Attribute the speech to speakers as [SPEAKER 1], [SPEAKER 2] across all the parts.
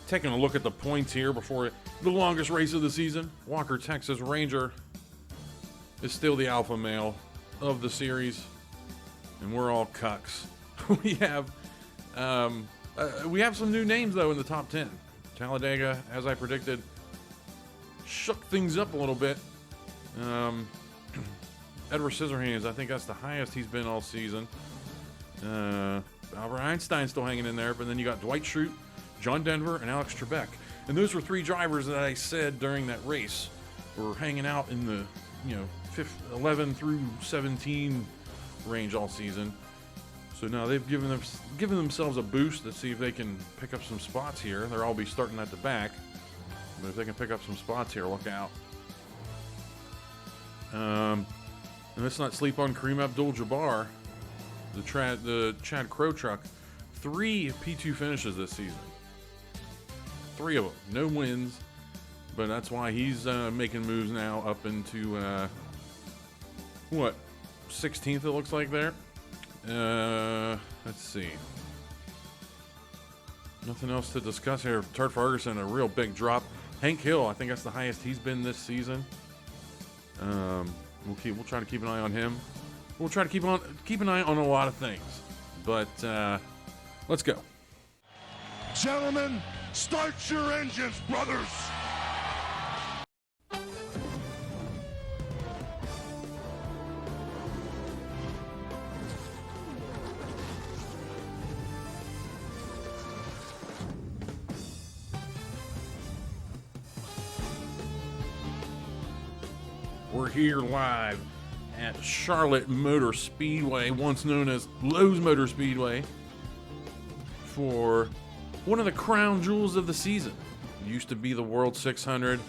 [SPEAKER 1] Taking a look at the points here before the longest race of the season. Walker Texas Ranger is still the alpha male of the series, and we're all cucks. We have some new names though in the top 10. Talladega, as I predicted, shook things up a little bit. Edward Scissorhands, I think that's the highest he's been all season. Albert Einstein still hanging in there, but then you got Dwight Schrute, John Denver, and Alex Trebek. And those were three drivers that I said during that race were hanging out in the 11 through 17 range all season. So now they've given themselves a boost to see if they can pick up some spots here. They'll all be starting at the back, but if they can pick up some spots here, look out. And let's not sleep on Kareem Abdul-Jabbar, the Chad Crow truck. 3 P2 finishes this season. 3 of them, no wins, but that's why he's making moves now up into 16th it looks like there. Let's see. Nothing else to discuss here. Turt Ferguson, a real big drop. Hank Hill, I think that's the highest he's been this season. We'll try to keep an eye on him. We'll try to keep an eye on a lot of things. But let's go.
[SPEAKER 2] Gentlemen, start your engines, brothers.
[SPEAKER 1] We're here live at Charlotte Motor Speedway, once known as Lowe's Motor Speedway, for one of the crown jewels of the season. It used to be the World 600,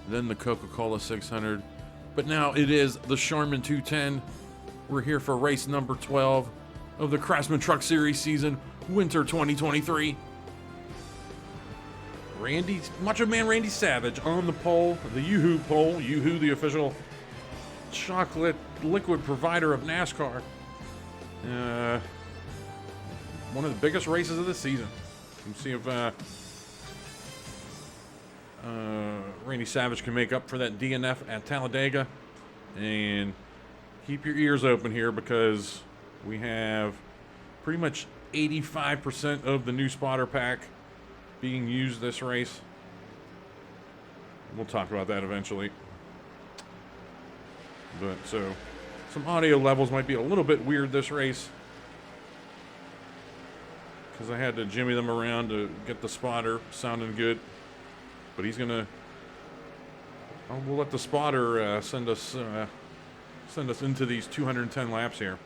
[SPEAKER 1] then the Coca-Cola 600, but now it is the Charmin 210. We're here for race number 12 of the Craftsman Truck Series season, winter 2023. Macho Man Randy Savage on the pole, the Yoo-Hoo pole. Yoo-Hoo, the official chocolate liquid provider of NASCAR. One of the biggest races of the season. We'll see if Randy Savage can make up for that DNF at Talladega. And keep your ears open here because we have pretty much 85% of the new spotter pack being used this race. We'll talk about that eventually. But so some audio levels might be a little bit weird this race because I had to jimmy them around to get the spotter sounding good. But we'll let the spotter send us into these 210 laps here.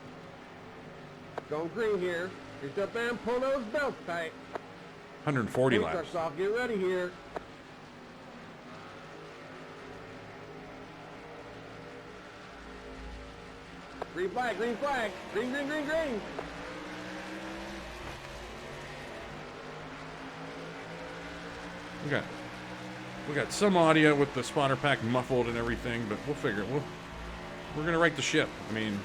[SPEAKER 3] Going green here. Reach up and pull those belts tight.
[SPEAKER 1] 140 laps.
[SPEAKER 3] Trucks off. Get ready here. Green flag, green flag. Green, green, green, green.
[SPEAKER 1] We got some audio with the spotter pack muffled and everything, but we'll figure it. We're gonna right the ship. I mean,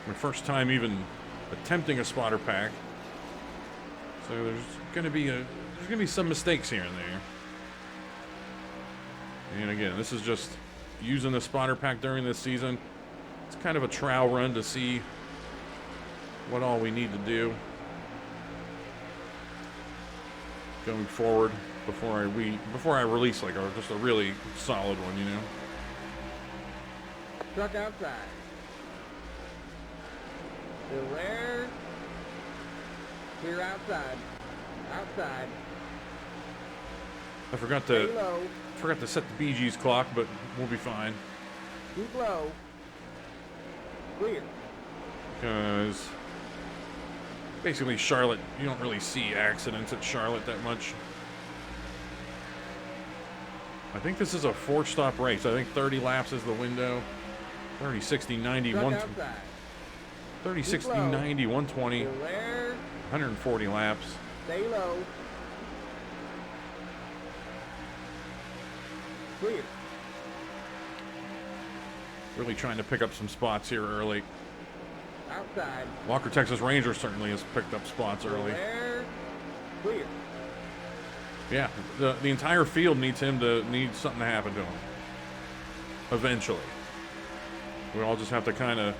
[SPEAKER 1] my first time even attempting a spotter pack, so there's gonna be some mistakes here and there. And again, this is just using the spotter pack during this season. It's kind of a trial run to see what all we need to do going forward before I release like just a really solid one, you know.
[SPEAKER 3] Truck outside. Still there. Here outside. Outside.
[SPEAKER 1] I forgot to set the Bee Gees clock, but we'll be fine.
[SPEAKER 3] Keep low. Clear.
[SPEAKER 1] Because basically Charlotte, you don't really see accidents at Charlotte that much. I think this is a 4-stop race. I think 30 laps is the window. 30, 60, 90, 30, 60, 90, 120, 140 laps.
[SPEAKER 3] Stay low. Clear.
[SPEAKER 1] Really trying to pick up some spots here early.
[SPEAKER 3] Outside.
[SPEAKER 1] Walker Texas Ranger certainly has picked up spots early.
[SPEAKER 3] Clear.
[SPEAKER 1] Yeah, the entire field needs something to happen to him. Eventually. We all just have to kind of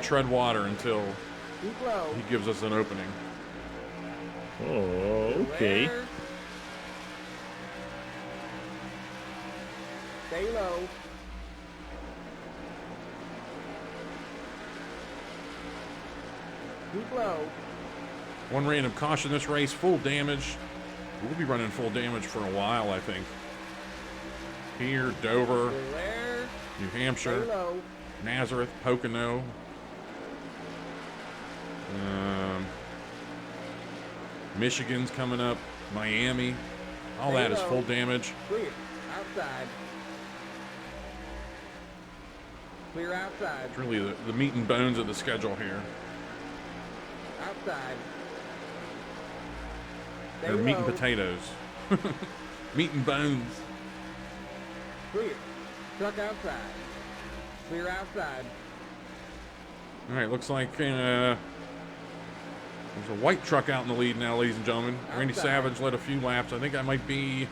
[SPEAKER 1] tread water until he gives us an opening.
[SPEAKER 4] Oh, okay.
[SPEAKER 3] Stay low. Keep low.
[SPEAKER 1] One random caution this race, full damage. We'll be running full damage for a while, I think. Here, Dover, New Hampshire, Nazareth, Pocono. Michigan's coming up, Miami. All that is full damage.
[SPEAKER 3] Clear. Outside. Clear outside.
[SPEAKER 1] It's really the meat and bones of the schedule here.
[SPEAKER 3] Outside.
[SPEAKER 1] Or meat and potatoes. Meat and bones.
[SPEAKER 3] Clear. Truck outside. Clear outside.
[SPEAKER 1] All right, looks like there's a white truck out in the lead now, ladies and gentlemen. Randy Savage led a few laps. I think that might be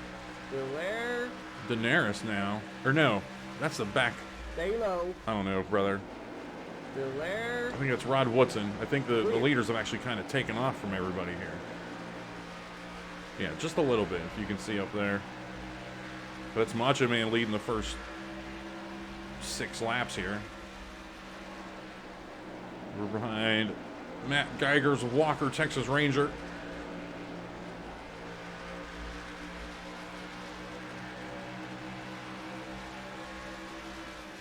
[SPEAKER 1] Daenerys now. Or no, that's the back.
[SPEAKER 3] Stay low.
[SPEAKER 1] I don't know, brother. I think it's Rod Woodson. I think the leaders have actually kind of taken off from everybody here. Yeah, just a little bit, if you can see up there. But it's Macho Man leading the first 6 laps here. We're behind Matt Geiger's Walker Texas Ranger.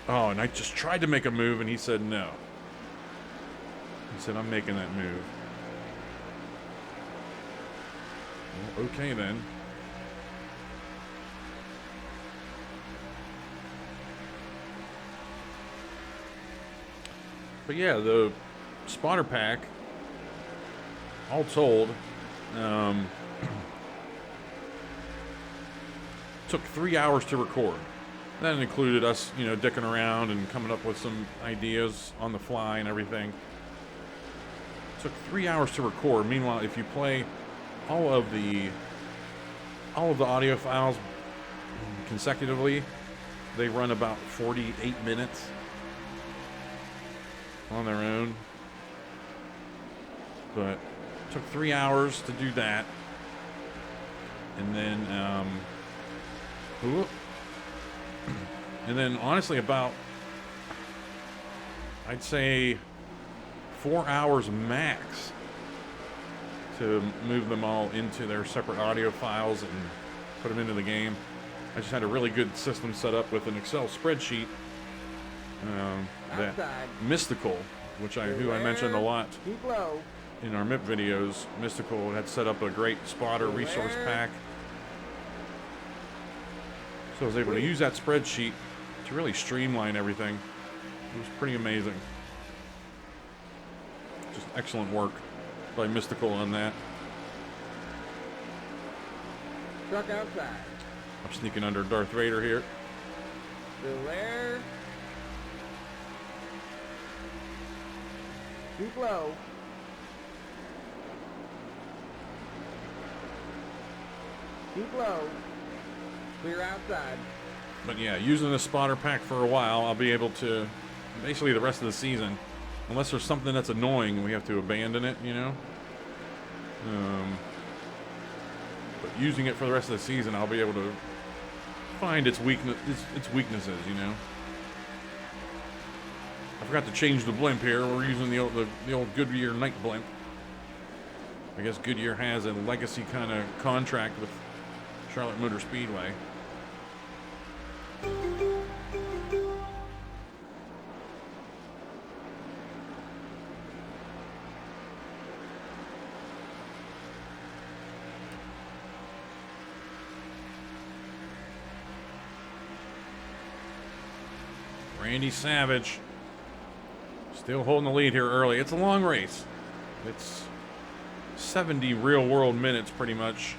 [SPEAKER 1] Oh, and I just tried to make a move, and he said no. He said, I'm making that move. Well, okay, then. But yeah, the spotter pack, all told, took 3 hours to record. That included us, dicking around and coming up with some ideas on the fly and everything. Took 3 hours to record. Meanwhile, if you play all of the audio files consecutively, they run about 48 minutes on their own. But it took 3 hours to do that. And then honestly about, I'd say 4 hours max to move them all into their separate audio files and put them into the game. I just had a really good system set up with an Excel spreadsheet that Mystical, who I mentioned a lot in our MIP videos. Mystical had set up a great spotter resource pack. So I was able to use that spreadsheet to really streamline everything. It was pretty amazing. Just excellent work by Mystical on that.
[SPEAKER 3] Truck outside.
[SPEAKER 1] I'm sneaking under Darth Vader here.
[SPEAKER 3] Still there. Keep low. Keep low. Clear outside.
[SPEAKER 1] But yeah, using the spotter pack for a while, I'll be able to, basically the rest of the season, unless there's something that's annoying, we have to abandon it, But using it for the rest of the season, I'll be able to find its weaknesses, I forgot to change the blimp here. We're using the old Goodyear night blimp. I guess Goodyear has a legacy kind of contract with Charlotte Motor Speedway. Randy Savage still holding the lead here early. It's a long race. It's 70 real world minutes pretty much.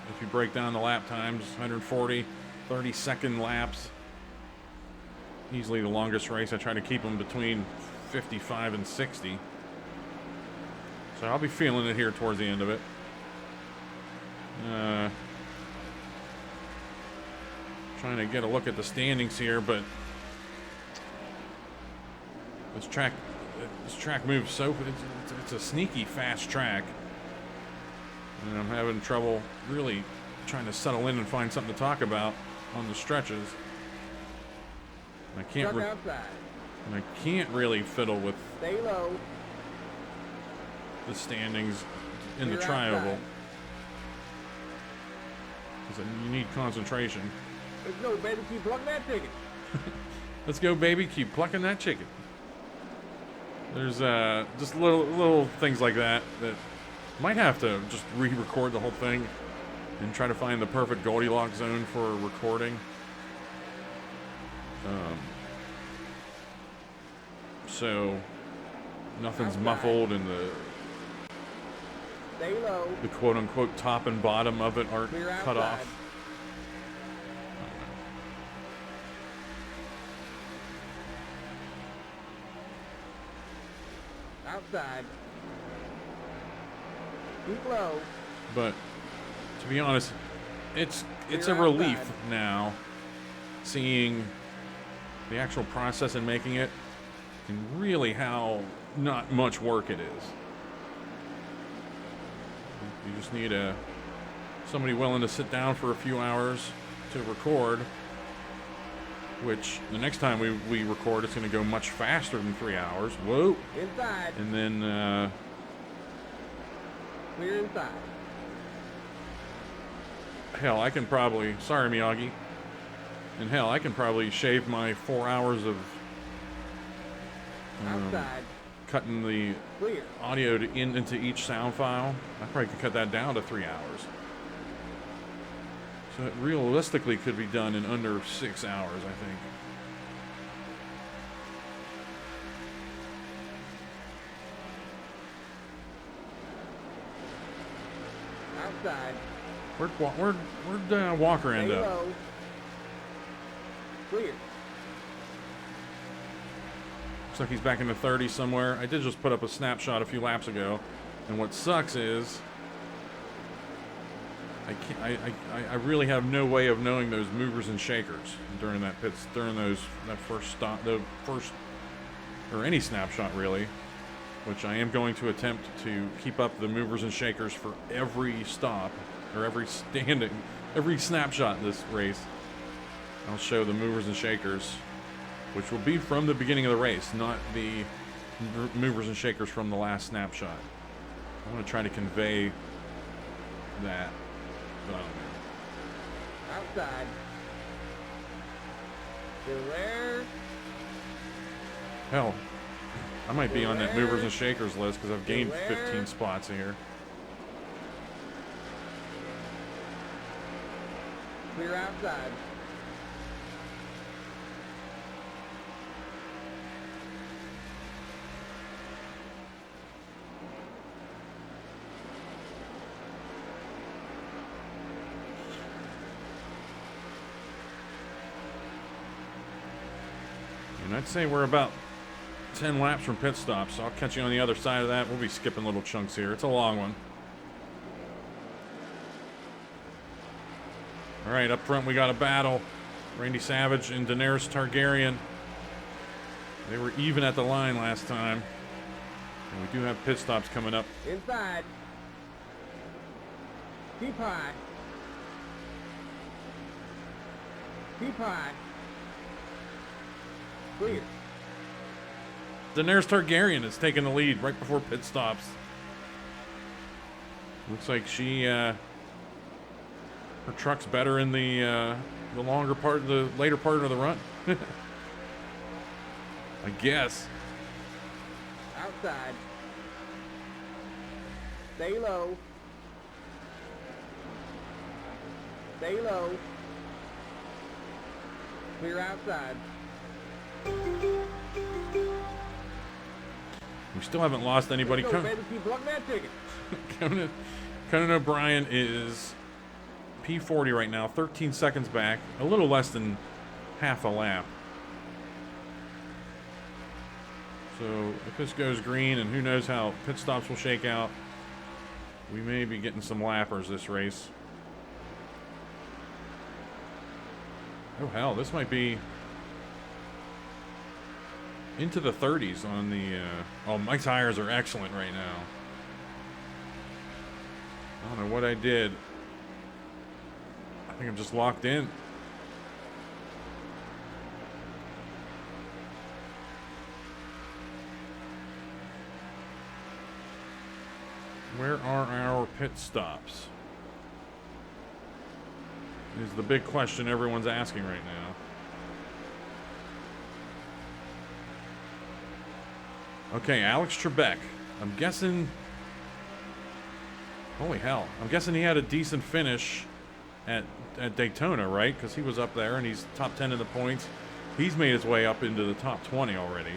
[SPEAKER 1] If you break down the lap times, 140, 30-second laps. Easily the longest race. I try to keep them between 55 and 60. So I'll be feeling it here towards the end of it. Trying to get a look at the standings here, but this track moves so it's a sneaky fast track, and I'm having trouble really trying to settle in and find something to talk about on the stretches. I can't really fiddle with
[SPEAKER 3] Stay low.
[SPEAKER 1] the standings in the
[SPEAKER 3] Clear
[SPEAKER 1] tri-oval.
[SPEAKER 3] outside.
[SPEAKER 1] Because you need concentration.
[SPEAKER 3] Let's go, baby. Keep plucking that ticket.
[SPEAKER 1] Let's go, baby. Keep plucking that chicken. There's just little things like that might have to just re-record the whole thing and try to find the perfect Goldilocks zone for recording. So nothing's muffled, and
[SPEAKER 3] Stay low.
[SPEAKER 1] the quote-unquote top and bottom of it aren't
[SPEAKER 3] Clear
[SPEAKER 1] cut
[SPEAKER 3] outside.
[SPEAKER 1] off.
[SPEAKER 3] Outside. Keep low.
[SPEAKER 1] But to be honest, it's a
[SPEAKER 3] Clear
[SPEAKER 1] relief
[SPEAKER 3] outside.
[SPEAKER 1] now seeing the actual process in making it, and really how not much work it is. You just need somebody willing to sit down for a few hours to record, which the next time we record, it's going to go much faster than 3 hours. Whoa.
[SPEAKER 3] Inside.
[SPEAKER 1] And then
[SPEAKER 3] Clear inside.
[SPEAKER 1] hell, I can probably, sorry Miyagi, and hell, I can probably shave my 4 hours of
[SPEAKER 3] Outside.
[SPEAKER 1] cutting the
[SPEAKER 3] Clear.
[SPEAKER 1] audio into each sound file. I probably could cut that down to 3 hours. So it realistically could be done in under 6 hours, I think.
[SPEAKER 3] Outside.
[SPEAKER 1] Where'd Walker end
[SPEAKER 3] Stay
[SPEAKER 1] up?
[SPEAKER 3] low. Clear.
[SPEAKER 1] Looks like he's back in the 30s somewhere. I did just put up a snapshot a few laps ago, and what sucks is I really have no way of knowing those movers and shakers during that first stop, or any snapshot really, which I am going to attempt to keep up the movers and shakers for every stop or every snapshot in this race. I'll show the movers and shakers, which will be from the beginning of the race, not the movers and shakers from the last snapshot. I want to try to convey that. But I don't know.
[SPEAKER 3] Outside. Still there.
[SPEAKER 1] Hell, I might be on that movers and shakers list because I've gained 15 spots here.
[SPEAKER 3] Clear outside.
[SPEAKER 1] And I'd say we're about 10 laps from pit stop, so I'll catch you on the other side of that. We'll be skipping little chunks here. It's a long one. All right, up front we got a battle. Randy Savage and Daenerys Targaryen. They were even at the line last time. And we do have pit stops coming up.
[SPEAKER 3] Inside. Keep high. Keep high. Clear.
[SPEAKER 1] Daenerys Targaryen is taking the lead right before pit stops. Looks like she, her truck's better in the longer part, the later part of the run. I guess.
[SPEAKER 3] Outside. Stay low. Stay low. Clear outside.
[SPEAKER 1] We still haven't lost anybody.
[SPEAKER 3] Let's go, baby. Keep plucking that ticket.
[SPEAKER 1] Conan O'Brien is P40 right now, 13 seconds back, a little less than half a lap. So if this goes green, and who knows how pit stops will shake out, we may be getting some lappers this race. Oh hell, this might be into the 30s on the, oh, my tires are excellent right now. I don't know what I did. I think I'm just locked in. Where are our pit stops? Is the big question everyone's asking right now. Okay, Alex Trebek. I'm guessing... Holy hell. I'm guessing he had a decent finish at Daytona, right? Because he was up there and he's top 10 in the points. He's made his way up into the top 20 already.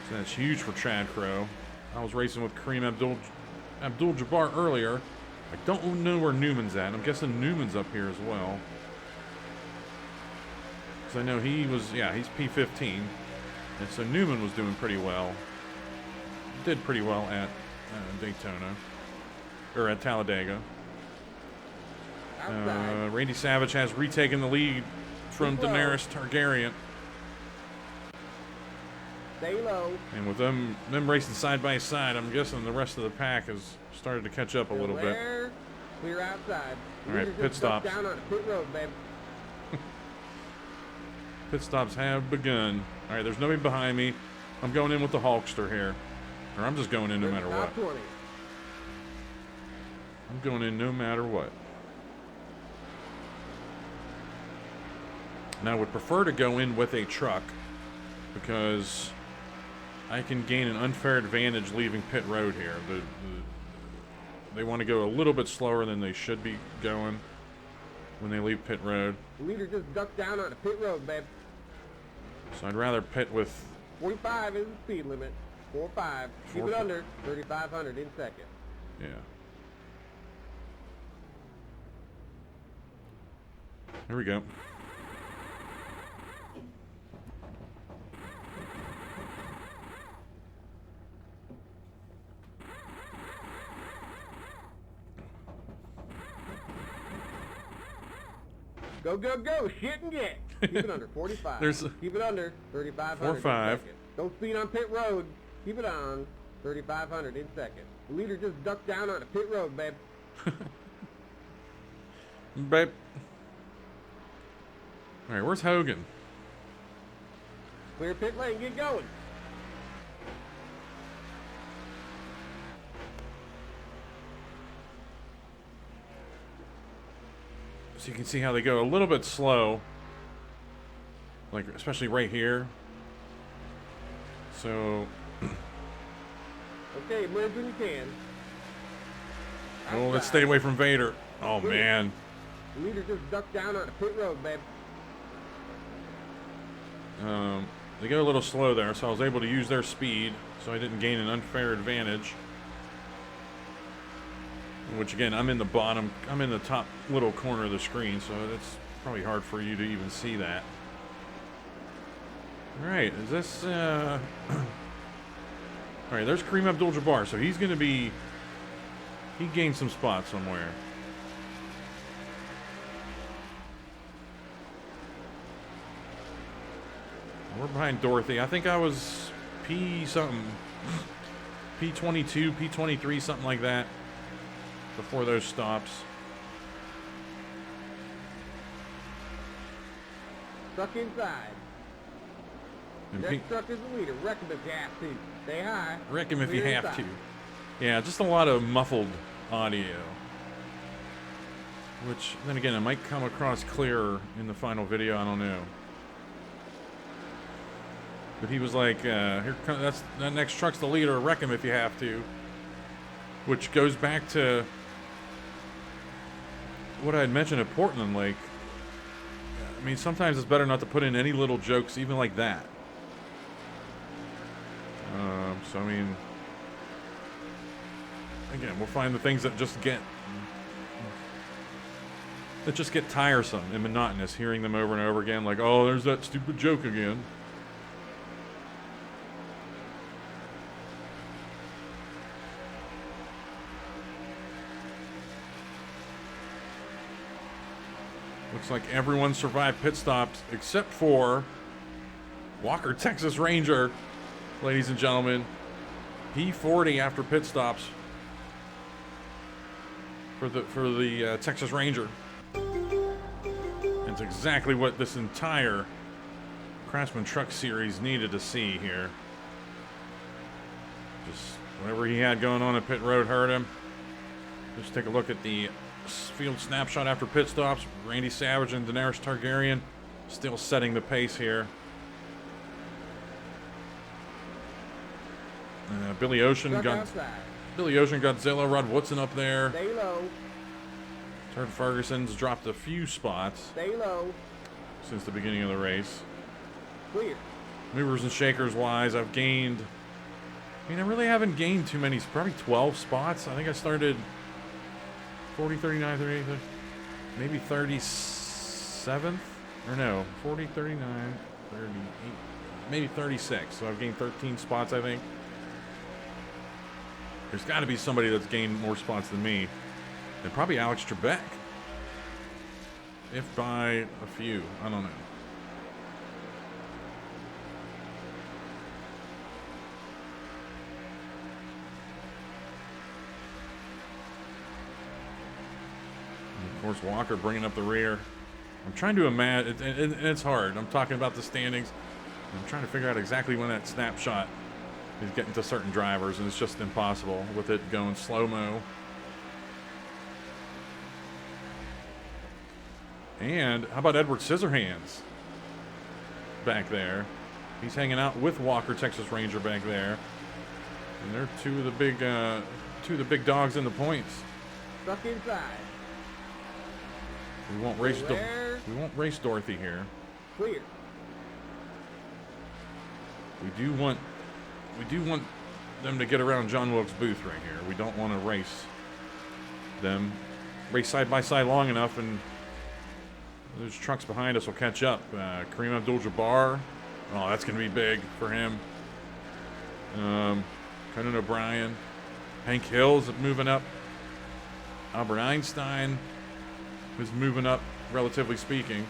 [SPEAKER 1] So that's huge for Chad Crow. I was racing with Kareem Abdul-Jabbar earlier. I don't know where Newman's at. I'm guessing Newman's up here as well. Because I know he was, yeah, he's P15. And so Newman was doing pretty well. Did pretty well at Daytona. Or at Talladega. Randy Savage has retaken the lead from Daenerys Targaryen.
[SPEAKER 3] Stay low.
[SPEAKER 1] And with them racing side by side, I'm guessing the rest of the pack has started to catch up a little bit.
[SPEAKER 3] Clear outside.
[SPEAKER 1] All right, pit stops.
[SPEAKER 3] Down on the pit road, babe.
[SPEAKER 1] Pit stops have begun. All right, there's nobody behind me. I'm going in with the Hulkster here. Or I'm just going in no matter what.
[SPEAKER 3] 20.
[SPEAKER 1] I'm going in no matter what. Now, I would prefer to go in with a truck because I can gain an unfair advantage leaving pit road here. They want to go a little bit slower than they should be going when they leave pit road.
[SPEAKER 3] The leader just ducked down on the pit road, babe.
[SPEAKER 1] So I'd rather pit with...
[SPEAKER 3] 45 is the speed limit. 4.5. Keep it under 3,500 in second.
[SPEAKER 1] Yeah. Here we go.
[SPEAKER 3] Go, go, go. Shit and get. Keep it under 45. Keep it under 3,500
[SPEAKER 1] 4.5.
[SPEAKER 3] Don't speed on pit road. Keep it on 3,500 in second. The leader just ducked down on the pit road, babe.
[SPEAKER 1] Babe. All right, where's Hogan?
[SPEAKER 3] Clear pit lane. Get going.
[SPEAKER 1] So you can see how they go a little bit slow. Like, especially right here. So...
[SPEAKER 3] Okay, merge when you can.
[SPEAKER 1] Oh, let's stay away from Vader. Oh, man.
[SPEAKER 3] The leader just ducked down on the pit road, babe.
[SPEAKER 1] They go a little slow there, so I was able to use their speed, so I didn't gain an unfair advantage. Which, again, I'm in the top little corner of the screen, so that's probably hard for you to even see that. Alright, is this, Alright, there's Kareem Abdul-Jabbar, so he's gonna be... He gained some spots somewhere. We're behind Dorothy. I think I was P-something. P22, P23, something like that. Before those stops.
[SPEAKER 3] Stuck inside. Next truck is the leader. Wreck him if you have to. Stay high.
[SPEAKER 1] Wreck him if you
[SPEAKER 3] Clear
[SPEAKER 1] have
[SPEAKER 3] inside.
[SPEAKER 1] to. Yeah, just a lot of muffled audio. Which, then again, it might come across clearer in the final video. I don't know. But he was like, "Here comes that next truck's the leader. Wreck him if you have to." Which goes back to what I had mentioned at Portland. Like, I mean, sometimes it's better not to put in any little jokes, even like that. So I mean, again, we'll find the things that just get that just get tiresome and monotonous hearing them over and over again. Like, oh, there's that stupid joke again. Looks like everyone survived pit stops except for Walker Texas Ranger, ladies and gentlemen. P40 after pit stops for the Texas Ranger. It's exactly what this entire Craftsman Truck Series needed to see here. Just whatever he had going on at pit road hurt him. Just take a look at the field snapshot after pit stops. Randy Savage and Daenerys Targaryen still setting the pace here. Billy Ocean, Godzilla, Rod Woodson up there.
[SPEAKER 3] Stay low.
[SPEAKER 1] Turd Ferguson's dropped a few spots.
[SPEAKER 3] Stay low.
[SPEAKER 1] Since the beginning of the race.
[SPEAKER 3] Clear.
[SPEAKER 1] Movers and shakers wise, I've gained. I mean, I really haven't gained too many. Probably 12 spots. I think I started 40, 39, 38, maybe 37th? Or no, 40, 39, 38, maybe 36. So I've gained 13 spots, I think. There's got to be somebody that's gained more spots than me. And probably Alex Trebek. If by a few. I don't know. And of course, Walker bringing up the rear. I'm trying to imagine, and it's hard. I'm talking about the standings. I'm trying to figure out exactly when that snapshot is getting to certain drivers, and it's just impossible with it going slow-mo. And how about Edward Scissorhands back there? He's hanging out with Walker Texas Ranger back there, and they're two of the big dogs in the points.
[SPEAKER 3] Stuck inside.
[SPEAKER 1] We won't race Dorothy here.
[SPEAKER 3] Clear.
[SPEAKER 1] We do want them to get around John Wilkes Booth right here. We don't want to race side by side long enough, and those trucks behind us will catch up. Kareem Abdul-Jabbar, oh, that's going to be big for him. Conan O'Brien, Hank Hill's moving up. Albert Einstein is moving up, relatively speaking.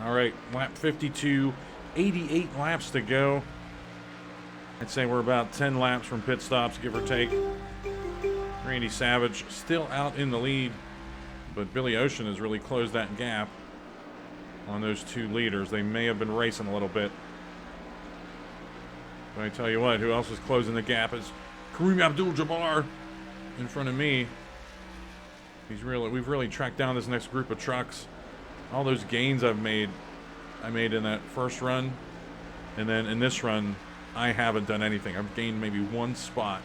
[SPEAKER 1] All right, lap 52, 88 laps to go. I'd say we're about 10 laps from pit stops, give or take. Randy Savage still out in the lead, but Billy Ocean has really closed that gap on those two leaders. They may have been racing a little bit. But I tell you what, who else is closing the gap is Kareem Abdul-Jabbar in front of me. We've really tracked down this next group of trucks. All those gains I made in that first run, and then in this run, I haven't done anything. I've gained maybe one spot.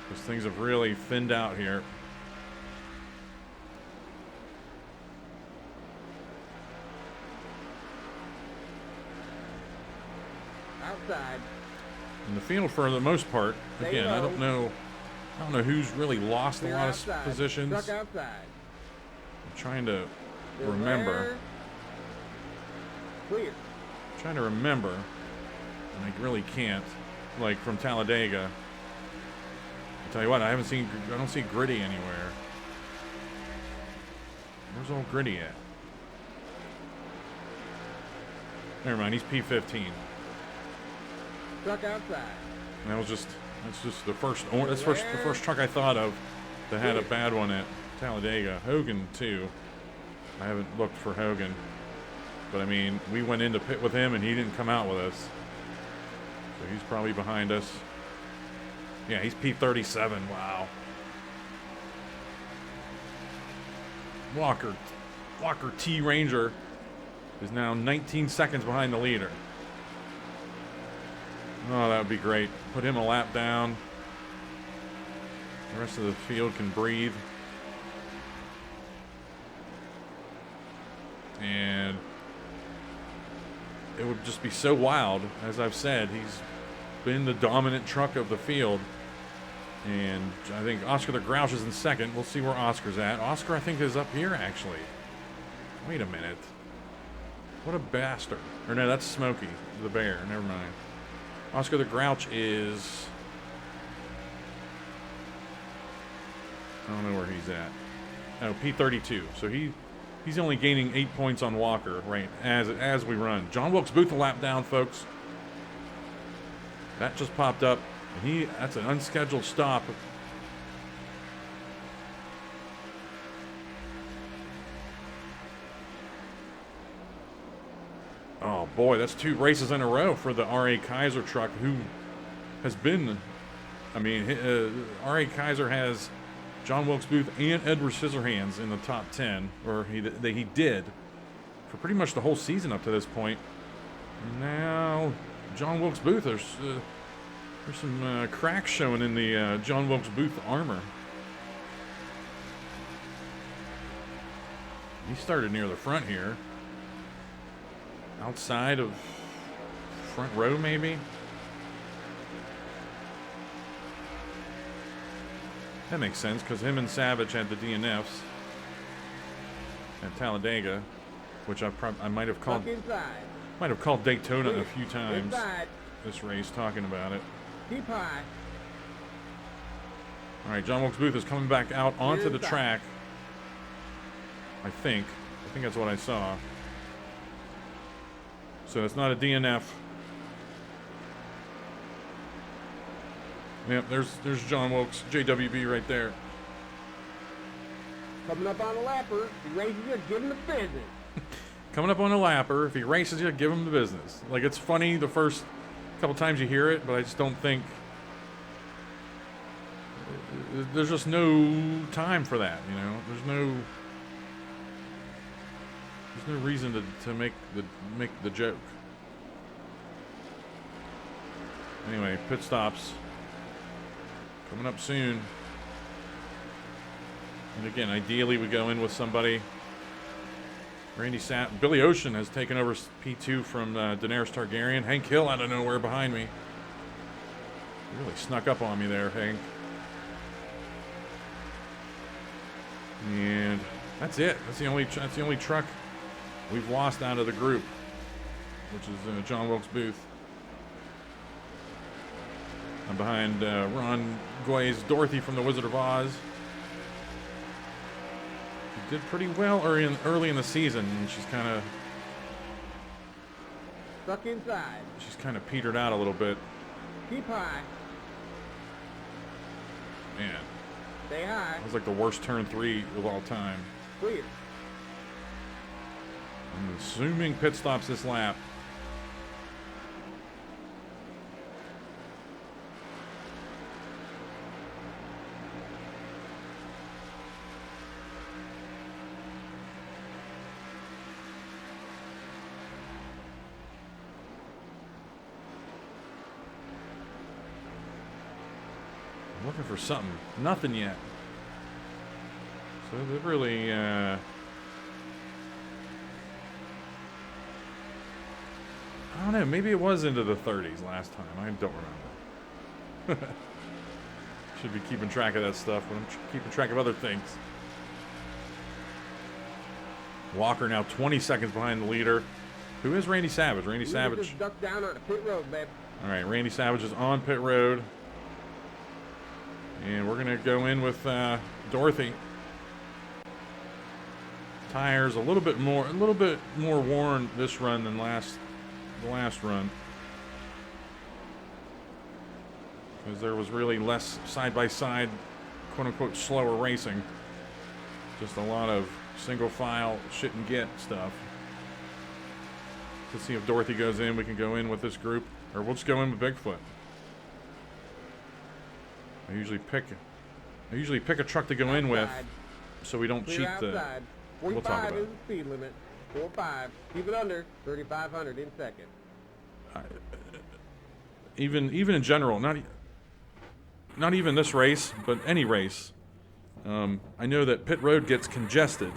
[SPEAKER 1] Because things have really thinned out here.
[SPEAKER 3] Outside.
[SPEAKER 1] In the field, for the most part, again, I don't know who's really lost a lot of positions.
[SPEAKER 3] Stuck outside.
[SPEAKER 1] I'm trying to remember.
[SPEAKER 3] Clear.
[SPEAKER 1] Trying to remember, and I really can't. Like from Talladega. I tell you what, I don't see Gritty anywhere. Where's old Gritty at? Never mind, he's P15.
[SPEAKER 3] Truck outside.
[SPEAKER 1] And that's just the first truck I thought of that had a bad one at Talladega. Hogan too. I haven't looked for Hogan, but I mean, we went into pit with him and he didn't come out with us, so he's probably behind us. Yeah, he's P37. Wow. Walker T Ranger is now 19 seconds behind the leader. Oh, that would be great. Put him a lap down. The rest of the field can breathe. And it would just be so wild. As I've said, he's been the dominant truck of the field. And I think Oscar the Grouch is in second. We'll see where Oscar's at. Oscar, I think, is up here, actually. Wait a minute. What a bastard. Or no, that's Smokey, the bear. Never mind. Oscar the Grouch is... I don't know where he's at. Oh, P32. So he's only gaining 8 points on Walker, right, as we run. John Wilkes Booth a lap down, folks. That just popped up. And that's an unscheduled stop. Oh boy, that's 2 races in a row for the R.A. Kaiser truck, who has been, I mean, R.A. Kaiser has John Wilkes Booth and Edward Scissorhands in the top 10, or he did for pretty much the whole season up to this point. And now John Wilkes Booth, there's some cracks showing in the John Wilkes Booth armor. He started near the front here. Outside of front row, maybe? That makes sense, because him and Savage had the DNFs at Talladega, which I might have called Daytona a few times this race, talking about it.
[SPEAKER 3] Keep high.
[SPEAKER 1] All right, John Wilkes Booth is coming back out onto the track. I think that's what I saw. So it's not a DNF. Yep, there's John Wilkes, JWB right there.
[SPEAKER 3] Coming up on a lapper. If he races you, give him the business.
[SPEAKER 1] Coming up on a lapper. If he races you, give him the business. Like, it's funny the first couple times you hear it, but I just don't think... There's just no time for that, you know? There's no reason to make the joke. Anyway, pit stops coming up soon. And again, ideally we go in with somebody. Billy Ocean has taken over P2 from Daenerys Targaryen. Hank Hill out of nowhere behind me. You really snuck up on me there, Hank. And that's it. That's the only truck we've lost out of the group, which is John Wilkes Booth. I'm behind Ron Goy's Dorothy from The Wizard of Oz. She did pretty well early in the season, and she's kind of
[SPEAKER 3] stuck inside.
[SPEAKER 1] She's kind of petered out a little bit.
[SPEAKER 3] Keep high.
[SPEAKER 1] Man,
[SPEAKER 3] stay high.
[SPEAKER 1] That was like the worst turn 3 of all time.
[SPEAKER 3] Clear.
[SPEAKER 1] I'm assuming pit stops this lap. I'm looking for something. Nothing yet. So they're really... I don't know. Maybe it was into the 30s last time. I don't remember. Should be keeping track of that stuff, but I'm keeping track of other things. Walker now 20 seconds behind the leader. Who is Randy Savage? Randy Savage
[SPEAKER 3] just ducked down on the pit road, babe.
[SPEAKER 1] All right, Randy Savage is on pit road. And we're going to go in with Dorothy. Tires a little bit more worn this run than the last run. Because there was really less side-by-side, quote-unquote, slower racing. Just a lot of single-file shit-and-get stuff. Let's see if Dorothy goes in. We can go in with this group. Or we'll just go in with Bigfoot. I usually pick a truck to go in with, so we don't cheat the... We'll talk about it.
[SPEAKER 3] 45 is the speed limit. 4.5. Keep it under 3,500 in second.
[SPEAKER 1] even in general, not even this race, but any race. I know that pit road gets congested,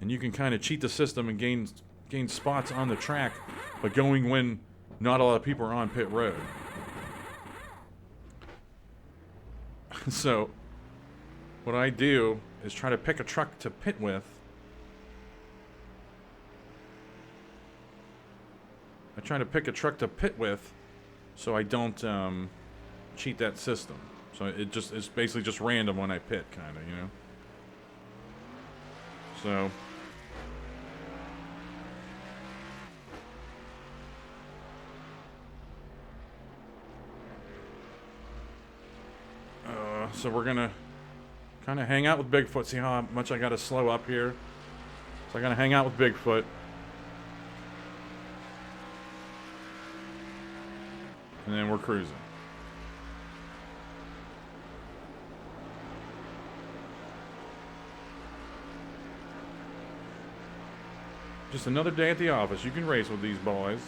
[SPEAKER 1] and you can kind of cheat the system and gain spots on the track by going when not a lot of people are on pit road. So what I do is try to pick a truck to pit with. I try to pick a truck to pit with so I don't cheat that system. So it's basically just random when I pit, kind of, you know. So so we're gonna kind of hang out with Bigfoot, see how much I gotta slow up here. So I gotta hang out with Bigfoot. And then we're cruising. Just another day at the office. You can race with these boys.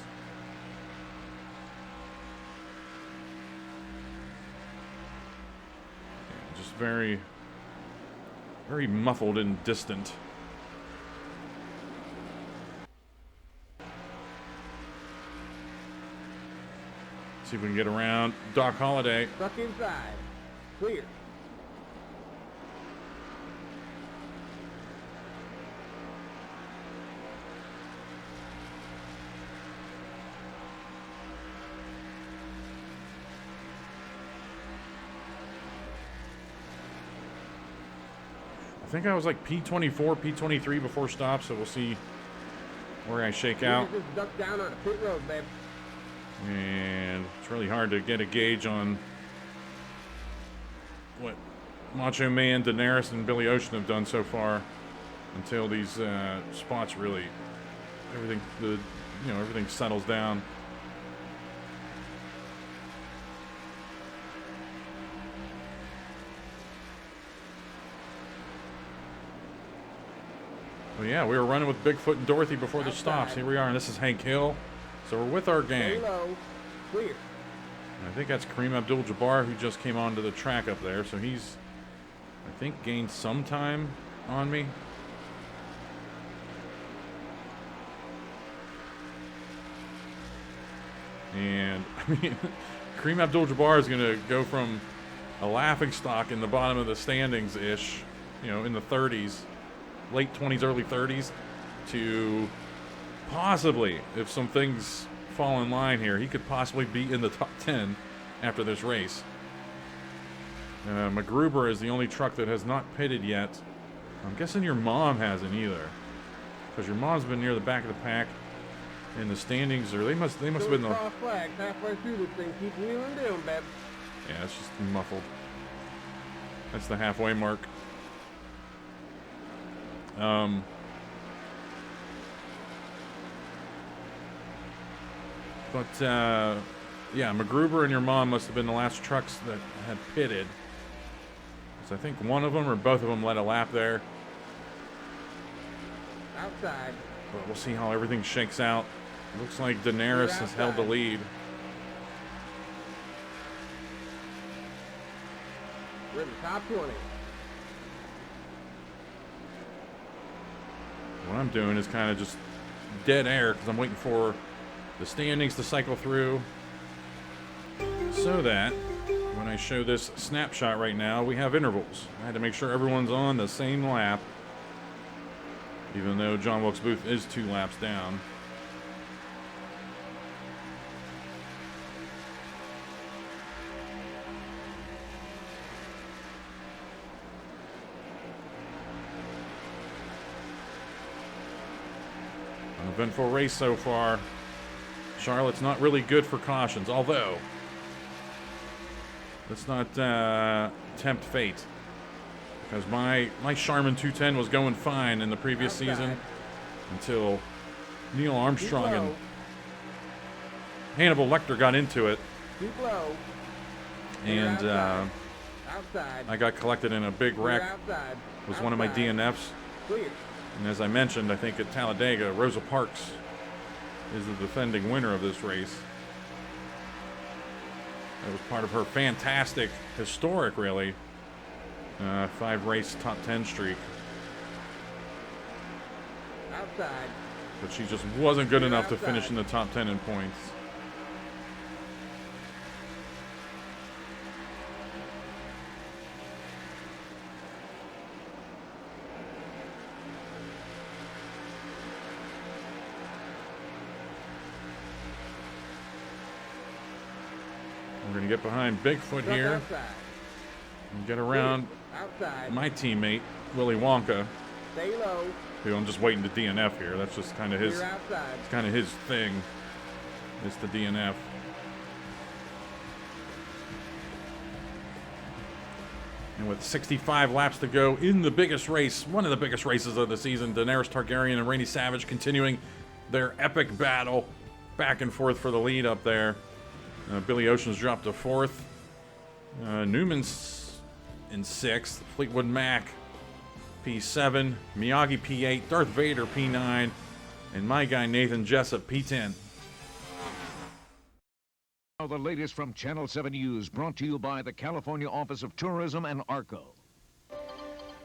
[SPEAKER 1] Yeah, just very, very muffled and distant. See if we can get around Doc Holliday.
[SPEAKER 3] Stuck inside. Clear.
[SPEAKER 1] I think I was like P24, P23 before stop, so we'll see where I shake out.
[SPEAKER 3] Just duck down on a pit road, babe.
[SPEAKER 1] And it's really hard to get a gauge on what Macho Man, Daenerys, and Billy Ocean have done so far until these spots really, everything settles down. Well, yeah, we were running with Bigfoot and Dorothy before the stops. Here we are, and this is Hank Hill. So we're with our gang.
[SPEAKER 3] Low. Clear.
[SPEAKER 1] And I think that's Kareem Abdul-Jabbar, who just came onto the track up there. So he's, I think, gained some time on me. And, I mean, Kareem Abdul-Jabbar is going to go from a laughingstock in the bottom of the standings-ish, you know, in the 30s, late 20s, early 30s, to possibly, if some things fall in line here, he could possibly be in the top 10 after this race. MacGruber is the only truck that has not pitted yet. I'm guessing your mom hasn't either, because your mom's been near the back of the pack in the standings, or they must have been the
[SPEAKER 3] cross flags halfway through this thing. Keep wheeling down, babe.
[SPEAKER 1] Yeah, it's just muffled. That's the halfway mark. But, yeah, MacGruber and your mom must have been the last trucks that had pitted. So I think one of them or both of them led a lap there.
[SPEAKER 3] Outside.
[SPEAKER 1] But we'll see how everything shakes out. Looks like Daenerys has held the lead.
[SPEAKER 3] We're in the top 20.
[SPEAKER 1] What I'm doing is kind of just dead air because I'm waiting for the standings to cycle through so that when I show this snapshot right now, we have intervals. I had to make sure everyone's on the same lap, even though John Wilkes Booth is 2 laps down. An eventful race so far. Charlotte's not really good for cautions, although let's not tempt fate, because my Charmin 210 was going fine in the previous season until Neil Armstrong and Hannibal Lecter got into it, and I got collected in a big wreck. It was one of my DNFs, and as I mentioned, I think at Talladega, Rosa Parks is the defending winner of this race. That was part of her fantastic, historic, really, 5-race top 10 streak.
[SPEAKER 3] Outside.
[SPEAKER 1] But she just wasn't good enough to
[SPEAKER 3] outside.
[SPEAKER 1] finish in the top 10 in points. We're going to get behind Bigfoot here and get around my teammate, Willy Wonka,
[SPEAKER 3] Stay low.
[SPEAKER 1] who I'm just waiting to DNF here. That's just kind of his, it's kind of his thing, is the DNF. And with 65 laps to go in the biggest race, one of the biggest races of the season, Daenerys Targaryen and Rhaenys Savage continuing their epic battle back and forth for the lead up there. Billy Ocean's dropped to 4th. Newman's in 6th. Fleetwood Mac P7. Miyagi P8. Darth Vader P9. And my guy Nathan Jessup P10.
[SPEAKER 4] Now the latest from Channel 7 News, brought to you by the California Office of Tourism and ARCO.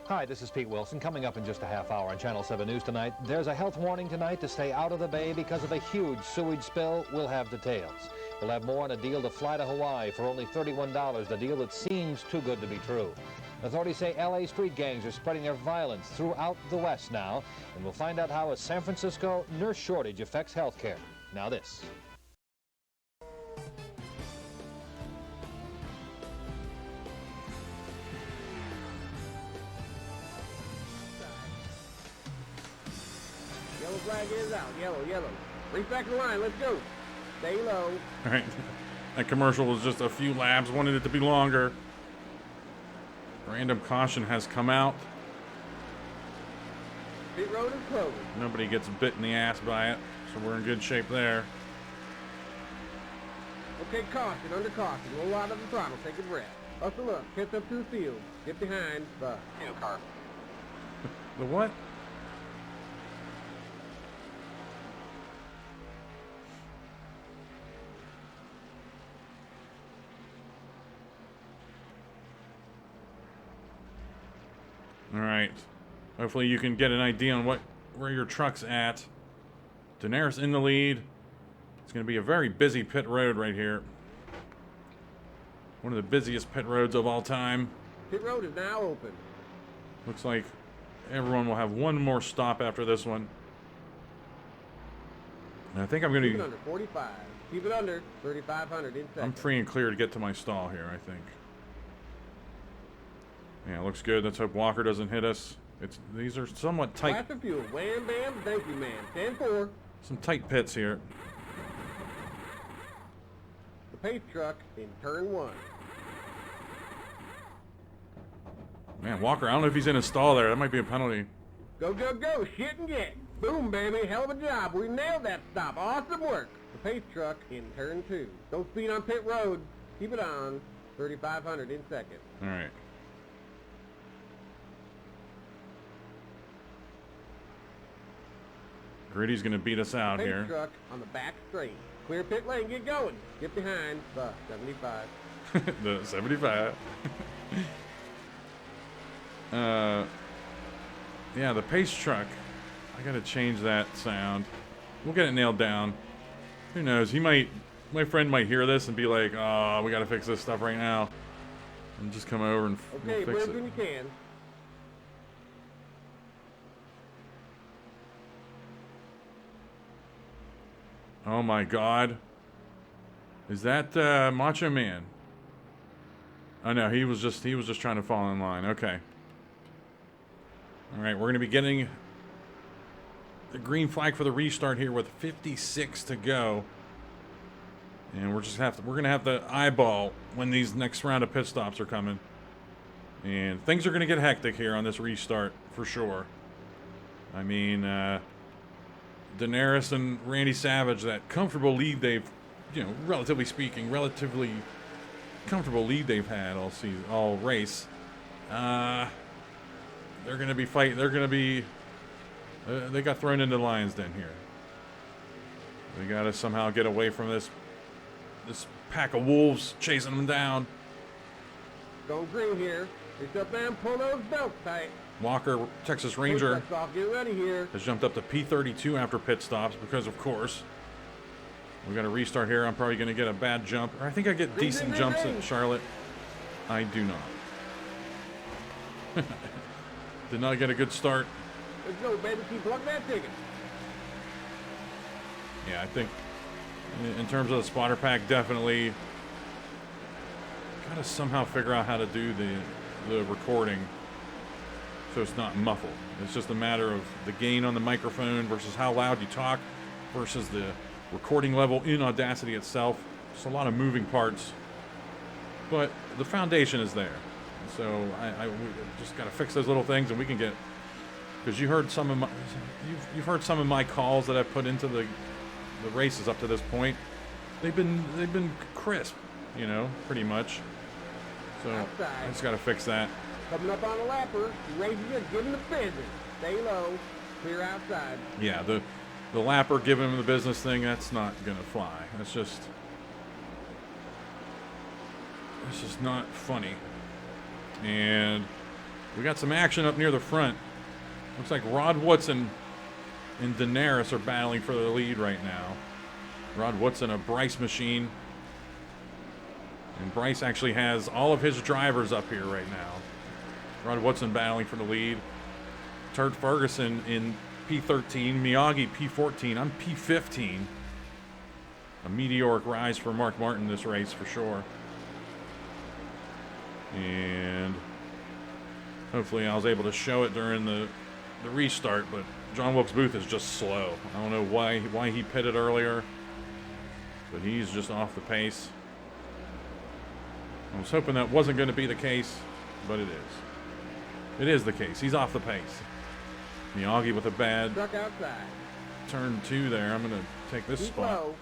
[SPEAKER 5] Hi, this is Pete Wilson. Coming up in just a half hour on Channel 7 News tonight, there's a health warning tonight to stay out of the bay because of a huge sewage spill. We'll have details. We'll have more on a deal to fly to Hawaii for only $31, a deal that seems too good to be true. Authorities say L.A. street gangs are spreading their violence throughout the West now, and we'll find out how a San Francisco nurse shortage affects health care. Now this.
[SPEAKER 3] Yellow flag is out. Yellow, yellow. Race back to the line. Let's go. Stay low.
[SPEAKER 1] All right. That commercial was just a few laps. Wanted it to be longer. Random caution has come out.
[SPEAKER 3] Pit road is closed.
[SPEAKER 1] Nobody gets bit in the ass by it, so we're in good shape there.
[SPEAKER 3] Okay, caution, under caution. Roll out of the throttle. Take a breath. Hustle up. Catch up to the field. Get behind the new car.
[SPEAKER 1] The what? All right. Hopefully you can get an idea on where your truck's at. Daenerys in the lead. It's going to be a very busy pit road right here. One of the busiest pit roads of all time.
[SPEAKER 3] Pit road is now open.
[SPEAKER 1] Looks like everyone will have one more stop after this one. And I think I'm going
[SPEAKER 3] Keep it
[SPEAKER 1] to...
[SPEAKER 3] under 45. Keep it under 3,500 in seconds.
[SPEAKER 1] I'm free and clear to get to my stall here, I think. Yeah, looks good. Let's hope Walker doesn't hit us. These are somewhat tight.
[SPEAKER 3] Blast of fuel. Wham, bam. Thank you, man. 10-4.
[SPEAKER 1] Some tight pits here.
[SPEAKER 3] The pace truck in turn 1.
[SPEAKER 1] Man, Walker, I don't know if he's in a stall there. That might be a penalty.
[SPEAKER 3] Go, go, go. Shit and get. Boom, baby. Hell of a job. We nailed that stop. Awesome work. The pace truck in turn 2. Don't speed on pit road. Keep it on. 3,500 in second.
[SPEAKER 1] All right. Gritty's going to beat us out
[SPEAKER 3] Pace
[SPEAKER 1] here.
[SPEAKER 3] truck on the back straight. Clear pit lane. Get going. Get behind the 75.
[SPEAKER 1] The 75. Yeah, the pace truck. I got to change that sound. We'll get it nailed down. Who knows? My friend might hear this and be like, oh, we got to fix this stuff right now. And just come over and
[SPEAKER 3] Okay,
[SPEAKER 1] we'll fix
[SPEAKER 3] bridge
[SPEAKER 1] it.
[SPEAKER 3] when you can.
[SPEAKER 1] Oh my God. Is that Macho Man? Oh no, he was just trying to fall in line. Okay. All right, we're going to be getting the green flag for the restart here with 56 to go. And we're going to have to eyeball when these next round of pit stops are coming. And things are going to get hectic here on this restart for sure. I mean, Daenerys and Randy Savage, that comfortable lead they've, relatively speaking, relatively comfortable lead they've had all season, all race. They're going to be fighting. They're going to be. They got thrown into the lion's den here. They got to somehow get away from this pack of wolves chasing them down.
[SPEAKER 3] Going green here. Reach up there and pull those belts tight.
[SPEAKER 1] Walker, Texas
[SPEAKER 3] Pace
[SPEAKER 1] Ranger,
[SPEAKER 3] truck's off. Get ready here.
[SPEAKER 1] has jumped up to P32 after pit stops because, of course, we got to restart here. I'm probably going to get a bad jump. Or I think I get decent jumps at Charlotte. I do not. Did not get a good start.
[SPEAKER 3] Let's go, baby. Keep plugging that ticket.
[SPEAKER 1] Yeah, I think in terms of the spotter pack, definitely got to somehow figure out how to do the recording so it's not muffled. It's just a matter of the gain on the microphone versus how loud you talk versus the recording level in Audacity itself. Just a lot of moving parts, but the foundation is there. So we just got to fix those little things, and we can get, because you heard some of my, you've heard some of my calls that I've put into the races up to this point. They've been crisp, you know, pretty much. So I just got to fix that.
[SPEAKER 3] Coming up on the lapper, racing you, give him the business. Stay low, clear outside.
[SPEAKER 1] Yeah, the lapper giving him the business thing, that's not gonna fly. That's just not funny. And we got some action up near the front. Looks like Rod Woodson and Daenerys are battling for the lead right now. Rod Woodson, a Bryce machine. And Bryce actually has all of his drivers up here right now. Rod Woodson battling for the lead. Turd Ferguson in P13. Miyagi P14. I'm P15. A meteoric rise for Mark Martin this race for sure. And hopefully I was able to show it during the restart, but John Wilkes Booth is just slow. I don't know why he pitted earlier, but he's just off the pace. I was hoping that wasn't going to be the case, but it is. It is the case. He's off the pace. Miyagi with a bad
[SPEAKER 3] Truck outside.
[SPEAKER 1] turn 2 there. I'm going to take this
[SPEAKER 3] Keep
[SPEAKER 1] spot.
[SPEAKER 3] low.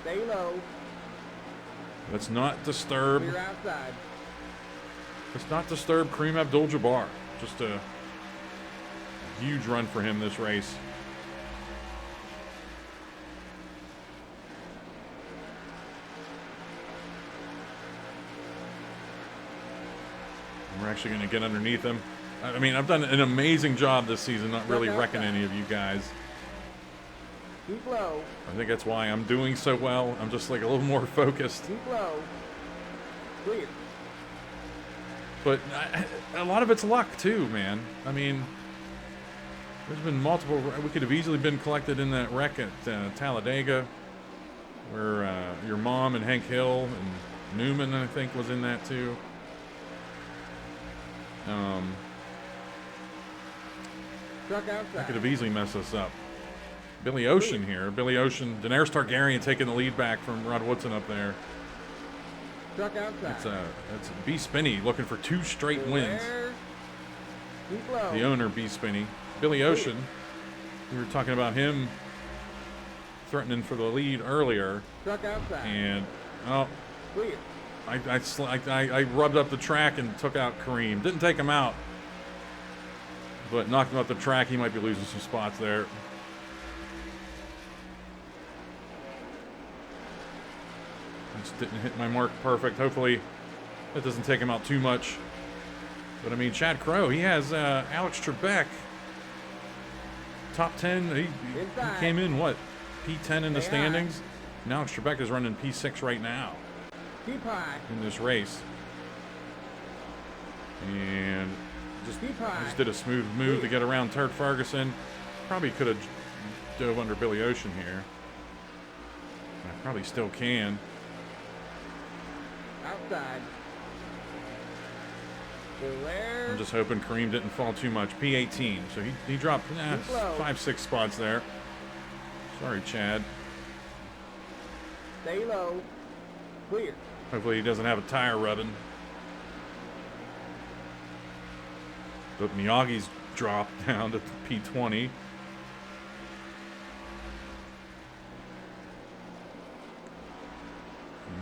[SPEAKER 3] Stay low.
[SPEAKER 1] Let's not disturb.
[SPEAKER 3] Clear outside.
[SPEAKER 1] Let's not disturb Kareem Abdul-Jabbar. Just a huge run for him this race. We're actually going to get underneath him. I mean, I've done an amazing job this season, not really wrecking any of you guys.
[SPEAKER 3] Keep low.
[SPEAKER 1] I think that's why I'm doing so well. I'm just like a little more focused.
[SPEAKER 3] Keep low. Clear.
[SPEAKER 1] But a lot of it's luck too, man. I mean, there's been multiple. We could have easily been collected in that wreck at Talladega, where your mom and Hank Hill and Newman, I think, was in that too.
[SPEAKER 3] Truck
[SPEAKER 1] I
[SPEAKER 3] outside.
[SPEAKER 1] could have easily messed this up. Billy Ocean here. Billy Ocean, Daenerys Targaryen taking the lead back from Rod Woodson up there.
[SPEAKER 3] Truck outside.
[SPEAKER 1] That's B Spinney looking for 2 straight wins.
[SPEAKER 3] Clear. Keep low.
[SPEAKER 1] The owner, B Spinney. Billy Ocean, we were talking about him threatening for the lead earlier.
[SPEAKER 3] Truck outside.
[SPEAKER 1] And, oh,
[SPEAKER 3] Clear.
[SPEAKER 1] I rubbed up the track and took out Kareem. Didn't take him out, but knocked him up the track. He might be losing some spots there. Just didn't hit my mark perfect. Hopefully that doesn't take him out too much. But I mean, Chad Crow, he has Alex Trebek top 10. He came in what, P10 in the standings. Now Alex Trebek is running P6 right now.
[SPEAKER 3] Keep high.
[SPEAKER 1] In this race. And just did a smooth move to get around Turd Ferguson. Probably could have dove under Billy Ocean here. I probably still can.
[SPEAKER 3] Outside. Beware.
[SPEAKER 1] I'm just hoping Kareem didn't fall too much. P18. So he dropped 5-6 spots there. Sorry, Chad.
[SPEAKER 3] Stay low. Clear.
[SPEAKER 1] Hopefully he doesn't have a tire rubbing. But Miyagi's dropped down to P20.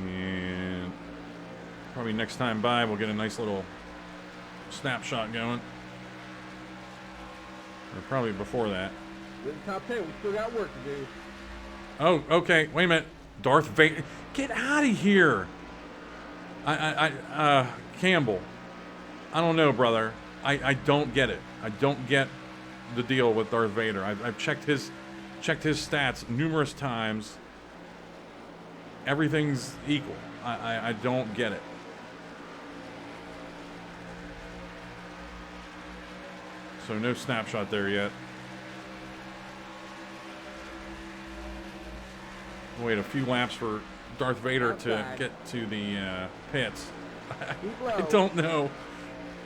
[SPEAKER 1] And probably next time by we'll get a nice little snapshot going. Or probably before that.
[SPEAKER 3] We're in the top 10. We still got work to do.
[SPEAKER 1] Oh, okay. Wait a minute. Darth Vader. Get out of here. Campbell. I don't know, brother. I don't get it. I don't get the deal with Darth Vader. I've checked his stats numerous times. Everything's equal. I don't get it. So no snapshot there yet. Wait a few laps for Darth Vader to get to the pits. I don't know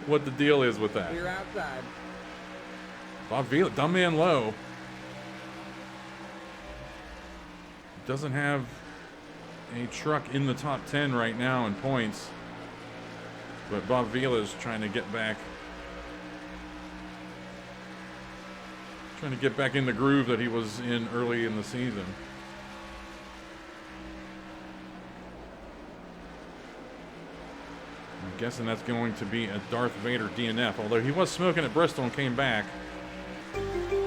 [SPEAKER 1] what the deal is with that.
[SPEAKER 3] You're outside.
[SPEAKER 1] Bob Vila, dumb man low. Doesn't have a truck in the top 10 right now in points. But Bob Vila's trying to get back. Trying to get back in the groove that he was in early in the season. I'm guessing that's going to be a Darth Vader DNF, although he was smoking at Bristol and came back.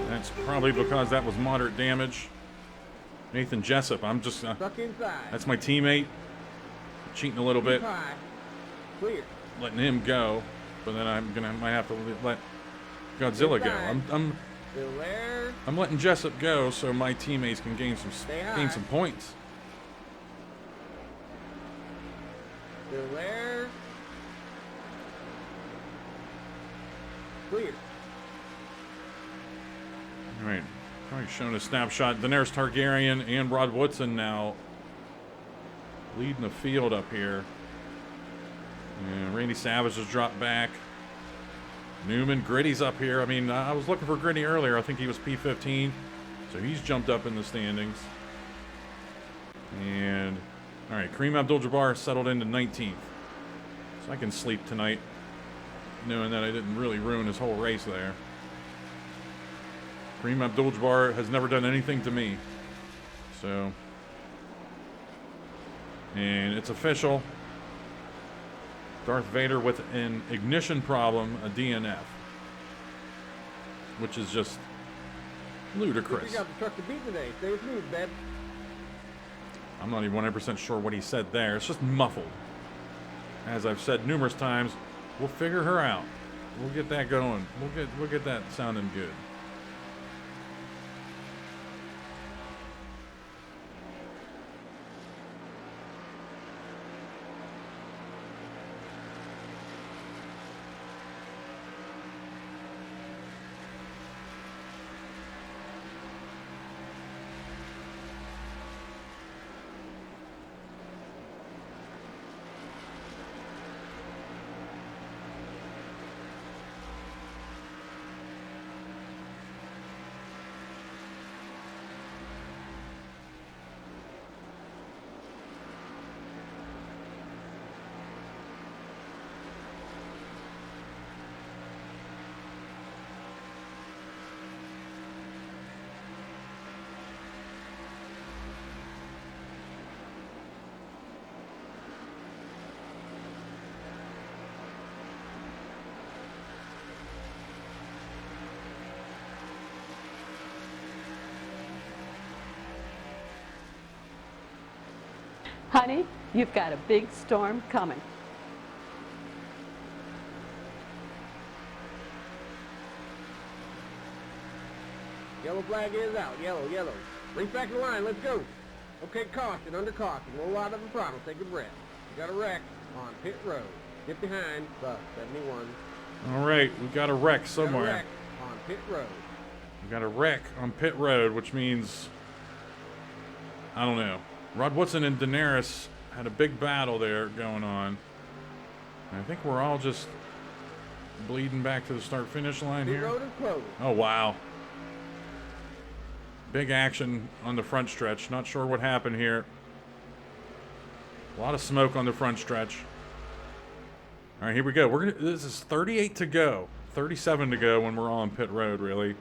[SPEAKER 1] That's probably because that was moderate damage. Nathan Jessup, I'm just...
[SPEAKER 3] Stuck inside.
[SPEAKER 1] That's my teammate. Cheating a little bit.
[SPEAKER 3] High. Clear.
[SPEAKER 1] Letting him go. But then might have to let Godzilla go.
[SPEAKER 3] Still there.
[SPEAKER 1] I'm letting Jessup go so my teammates can gain some points.
[SPEAKER 3] Still there. Clear.
[SPEAKER 1] All right. Probably showing a snapshot. Daenerys Targaryen and Rod Woodson now leading the field up here. And Randy Savage has dropped back. Newman, Gritty's up here. I mean, I was looking for Gritty earlier. I think he was P15. So he's jumped up in the standings. And, all right, Kareem Abdul-Jabbar settled into 19th. So I can sleep tonight knowing that I didn't really ruin his whole race there. Kareem Abdul-Jabbar has never done anything to me. So, and it's official. Darth Vader with an ignition problem, a DNF. Which is just ludicrous.
[SPEAKER 3] You got the truck to beat today. Stay smooth, babe.
[SPEAKER 1] I'm not even 100% sure what he said there. It's just muffled. As I've said numerous times, we'll figure her out. We'll get that going. We'll get that sounding good.
[SPEAKER 6] Honey, you've got a big storm coming.
[SPEAKER 3] Yellow flag is out. Yellow, yellow. Race back to the line. Let's go. Okay, caution, under caution. Roll out of the throttle. Take a breath. You got a wreck on pit road. Get behind the 71.
[SPEAKER 1] All right, we got a wreck somewhere.
[SPEAKER 3] Got a wreck on pit road.
[SPEAKER 1] We got a wreck on pit road, which means, I don't know. Rod Woodson and Daenerys had a big battle there going on. And I think we're all just bleeding back to the start-finish line
[SPEAKER 3] Pit
[SPEAKER 1] here.
[SPEAKER 3] road is closed.
[SPEAKER 1] Oh, wow. Big action on the front stretch. Not sure what happened here. A lot of smoke on the front stretch. All right, here we go. This is 38 to go. 37 to go when we're on pit road, really.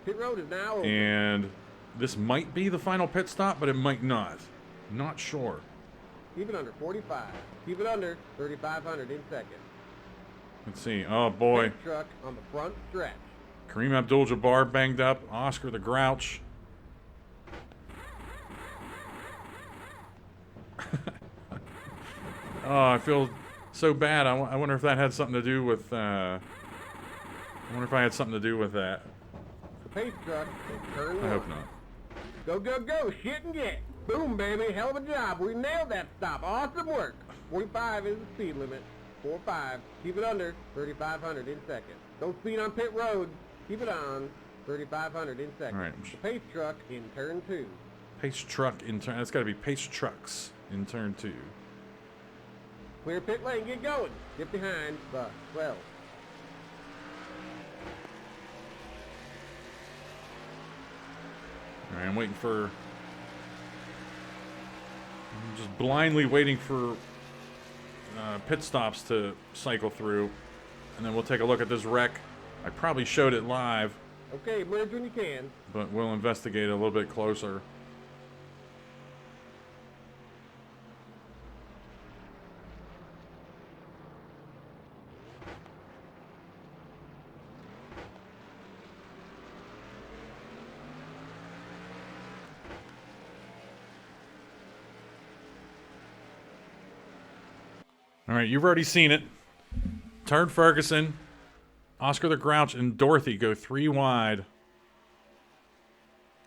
[SPEAKER 3] Pit road is now open.
[SPEAKER 1] And this might be the final pit stop, but it might not. Not sure.
[SPEAKER 3] Keep it under 45. Keep it under 3,500 in second.
[SPEAKER 1] Let's see. Oh, boy.
[SPEAKER 3] Pit truck on the front stretch.
[SPEAKER 1] Kareem Abdul-Jabbar banged up. Oscar the Grouch. Oh, I feel so bad. I wonder if that had something to do with, I wonder if I had something to do with that.
[SPEAKER 3] The pace truck is turn
[SPEAKER 1] I
[SPEAKER 3] one.
[SPEAKER 1] hope not.
[SPEAKER 3] Go, go, go, shit and get. Boom, baby, hell of a job. We nailed that stop. Awesome work. 45 is the speed limit. 4.5. Keep it under 3,500 in second. Don't speed on pit road. Keep it on 3,500 in second.
[SPEAKER 1] All right.
[SPEAKER 3] The pace truck in turn 2.
[SPEAKER 1] Pace truck in turn. That's got to be pace trucks in turn 2.
[SPEAKER 3] Clear pit lane, get going. Get behind the 12.
[SPEAKER 1] All right, I'm waiting for. I'm just blindly waiting for pit stops to cycle through, and then we'll take a look at this wreck. I probably showed it live,
[SPEAKER 3] Okay, merge when you can.
[SPEAKER 1] but we'll investigate it a little bit closer. All right, you've already seen it. Turd Ferguson, Oscar the Grouch, and Dorothy go 3 wide.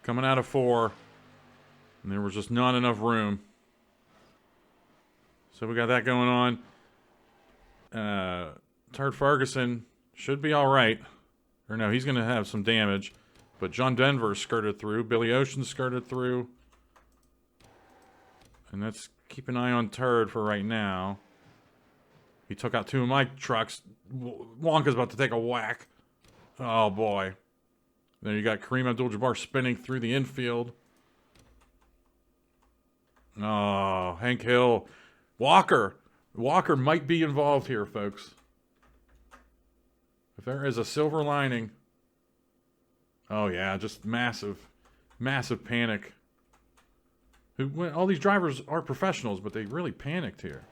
[SPEAKER 1] Coming out of 4. And there was just not enough room. So we got that going on. Turd Ferguson should be all right. Or no, he's going to have some damage. But John Denver skirted through. Billy Ocean skirted through. And let's keep an eye on Turd for right now. He took out 2 of my trucks. Wonka's about to take a whack. Oh, boy. Then you got Kareem Abdul-Jabbar spinning through the infield. Oh, Hank Hill. Walker. Walker might be involved here, folks. If there is a silver lining. Oh, yeah, just massive, massive panic. All these drivers are professionals, but they really panicked here.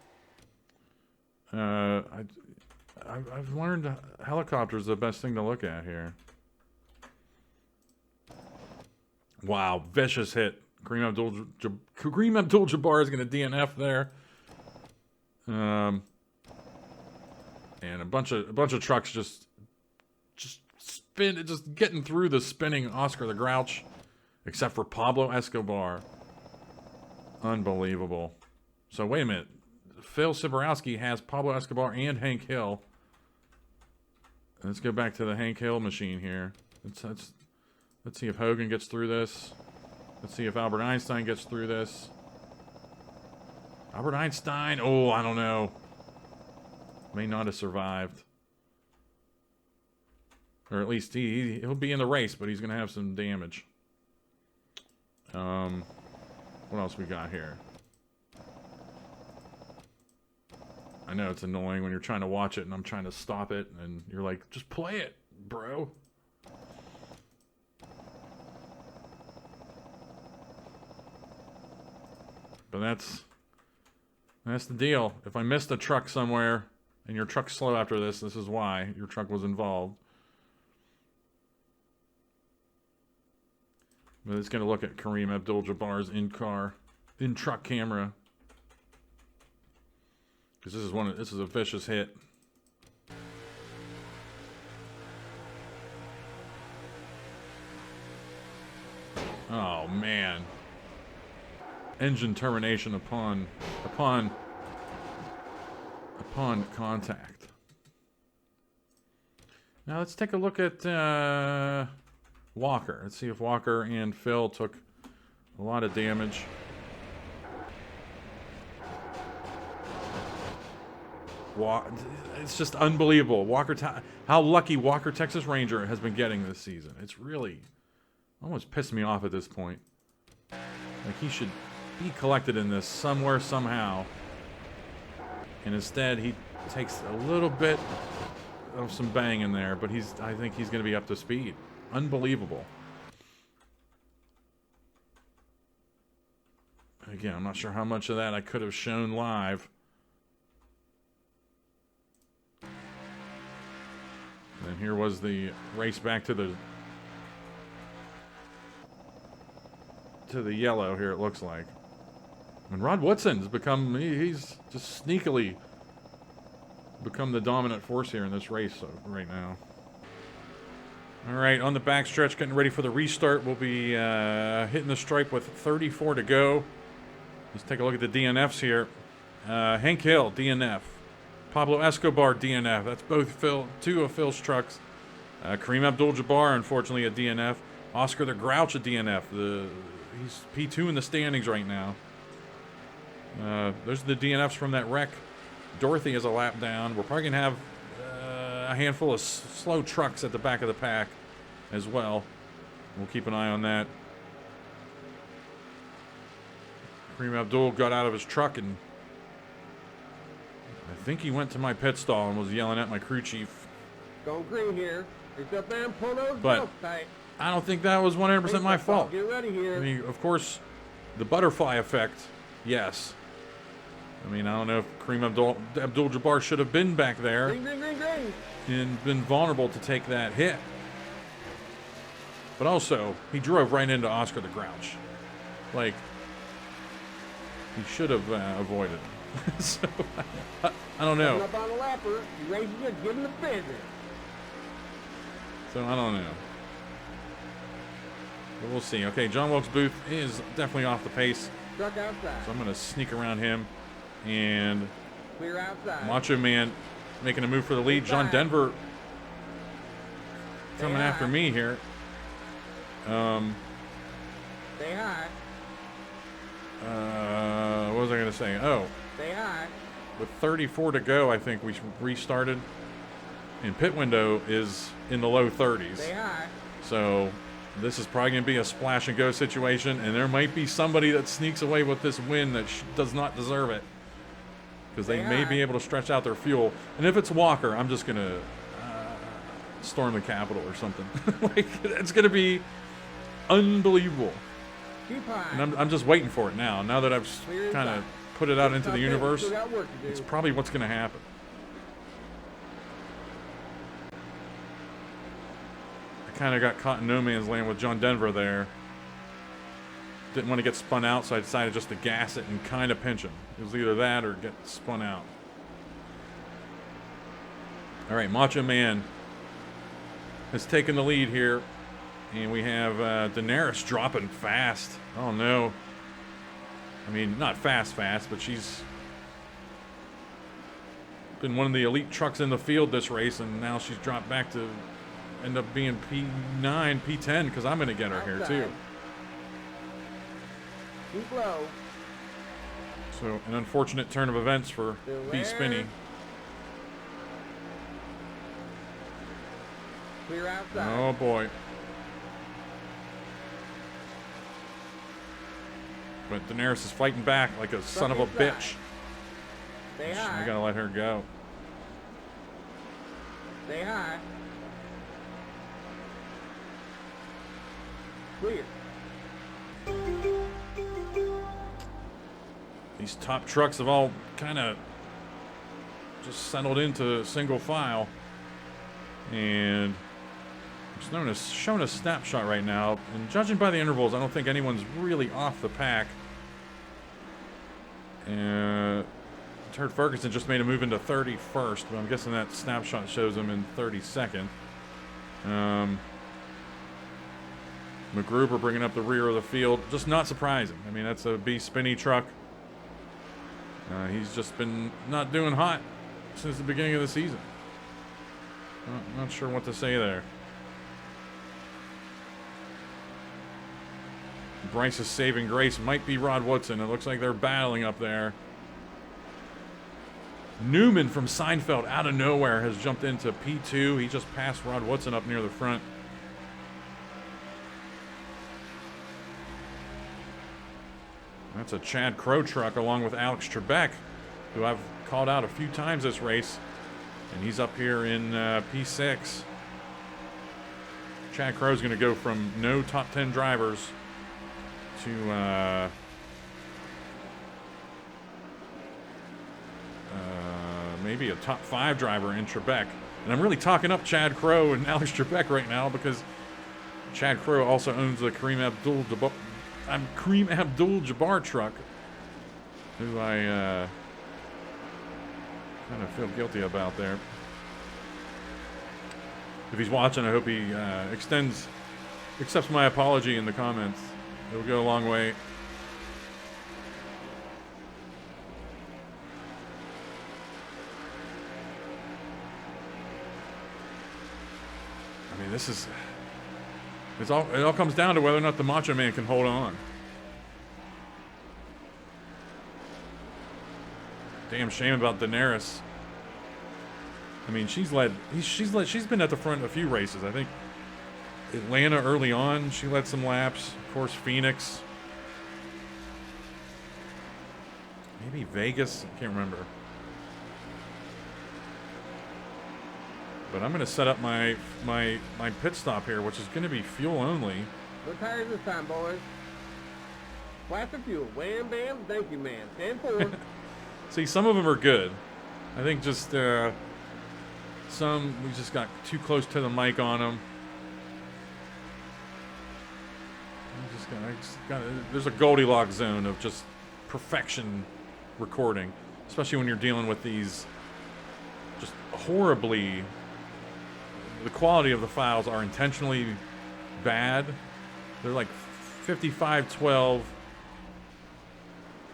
[SPEAKER 1] I've learned helicopters are the best thing to look at here. Wow, vicious hit. Kareem Abdul-Jabbar is going to DNF there. And a bunch of trucks just getting through the spinning Oscar the Grouch, except for Pablo Escobar. Unbelievable. So wait a minute. Phil Siborowski has Pablo Escobar and Hank Hill. Let's go back to the Hank Hill machine here. Let's see if Hogan gets through this. Let's see if Albert Einstein gets through this. Albert Einstein, oh, I don't know. May not have survived. Or at least he'll be in the race, but he's going to have some damage. What else we got here? I know it's annoying when you're trying to watch it and I'm trying to stop it and you're like, just play it, bro. But that's the deal. If I missed a truck somewhere and your truck's slow after this is why your truck was involved. But it's going to look at Kareem Abdul-Jabbar's in-truck camera. Because this is a vicious hit. Oh man. Engine termination upon contact. Now let's take a look at Walker. Let's see if Walker and Phil took a lot of damage. It's just unbelievable. How lucky Walker Texas Ranger has been getting this season. It's really almost pissed me off at this point. Like he should be collected in this somewhere, somehow. And instead he takes a little bit of some bang in there, but I think he's going to be up to speed. Unbelievable. Again, I'm not sure how much of that I could have shown live. And here was the race back to the yellow here, it looks like. And Rod Woodson's become, he's just sneakily become the dominant force here in this race right now. All right, on the backstretch, getting ready for the restart. We'll be hitting the stripe with 34 to go. Let's take a look at the DNFs here. Hank Hill, DNF. Pablo Escobar, DNF. That's both two of Phil's trucks. Kareem Abdul-Jabbar, unfortunately, a DNF. Oscar the Grouch, a DNF. He's P2 in the standings right now. Those are the DNFs from that wreck. Dorothy is a lap down. We're probably going to have a handful of slow trucks at the back of the pack as well. We'll keep an eye on that. Kareem Abdul got out of his truck, and I think he went to my pit stall and was yelling at my crew chief.
[SPEAKER 3] Going green here. It's up and pull those
[SPEAKER 1] But
[SPEAKER 3] belts tight.
[SPEAKER 1] I don't think that was 100% my fault.
[SPEAKER 3] Get ready here.
[SPEAKER 1] I mean, of course, the butterfly effect, yes. I mean, I don't know if Kareem Abdul-Jabbar should have been back there
[SPEAKER 3] Green, green, green, green.
[SPEAKER 1] and been vulnerable to take that hit. But also, he drove right into Oscar the Grouch. Like, he should have avoided. So, I don't know.
[SPEAKER 3] Coming up on the lapper. He races good. Give him the business.
[SPEAKER 1] So, I don't know. But we'll see. Okay, John Wilkes Booth is definitely off the pace.
[SPEAKER 3] Truck outside.
[SPEAKER 1] So I'm going to sneak around him. And
[SPEAKER 3] Clear outside.
[SPEAKER 1] Macho Man making a move for the lead. John Denver coming after me here.
[SPEAKER 3] Stay high.
[SPEAKER 1] What was I going to say? Oh,
[SPEAKER 3] Stay high.
[SPEAKER 1] with 34 to go, I think we restarted. And pit window is in the low 30s.
[SPEAKER 3] Stay high.
[SPEAKER 1] So this is probably going to be a splash and go situation. And there might be somebody that sneaks away with this win that does not deserve it. Because they may be able to stretch out their fuel. And if it's Walker, I'm just going to storm the Capitol or something. Like, it's going to be unbelievable.
[SPEAKER 3] Keep high.
[SPEAKER 1] And I'm just waiting for it now. Now that I've kind of put it out into the universe,
[SPEAKER 3] Still got work to do.
[SPEAKER 1] it's probably what's going to happen. I kind of got caught in no man's land with John Denver there. Didn't want to get spun out, so I decided just to gas it and kind of pinch him. It was either that or get spun out. All right, Macho Man has taken the lead here. And we have Daenerys dropping fast. Oh, no. I mean, not fast, but she's been one of the elite trucks in the field this race, and now she's dropped back to end up being P9, P10, because I'm going to get her here, too.
[SPEAKER 3] Keep low.
[SPEAKER 1] So, an unfortunate turn of events for B Spinney.
[SPEAKER 3] Clear outside.
[SPEAKER 1] Oh, boy. But Daenerys is fighting back like a son of a bitch.
[SPEAKER 3] Stay high.
[SPEAKER 1] I gotta let her go.
[SPEAKER 3] Stay high. Clear.
[SPEAKER 1] These top trucks have all kind of just settled into single file. And I'm showing a snapshot right now. And judging by the intervals, I don't think anyone's really off the pack. Turd Ferguson just made a move into 31st, but I'm guessing that snapshot shows him in 32nd. McGruber bringing up the rear of the field. Just not surprising. I mean, that's a B Spinney truck. He's just been not doing hot since the beginning of the season. Not sure what to say there. Bryce's saving grace might be Rod Woodson. It looks like they're battling up there. Newman from Seinfeld out of nowhere has jumped into P2. He just passed Rod Woodson up near the front. That's a Chad Crow truck along with Alex Trebek, who I've called out a few times this race. And he's up here in P6. Chad Crow's going to go from no top 10 drivers to maybe a top 5 driver in Trebek. And I'm really talking up Chad Crow and Alex Trebek right now because Chad Crow also owns the Kareem Abdul-Jabbar truck. who I kind of feel guilty about there. If he's watching, I hope he accepts my apology in the comments. It'll go a long way. I mean, it all comes down to whether or not the Macho Man can hold on. Damn shame about Daenerys. I mean, she's been at the front a few races. I think Atlanta early on, she led some laps. Of course, Phoenix. Maybe Vegas, I can't remember. But I'm going to set up my pit stop here, which is going to be fuel only.
[SPEAKER 3] No tires this time, boys. Blast of fuel. Wham, bam, thank you, man. 10-4.
[SPEAKER 1] See, some of them are good. I think just some we just got too close to the mic on them. There's a Goldilocks zone of just perfection recording, especially when you're dealing with these just horribly. The quality of the files are intentionally bad. They're like 5512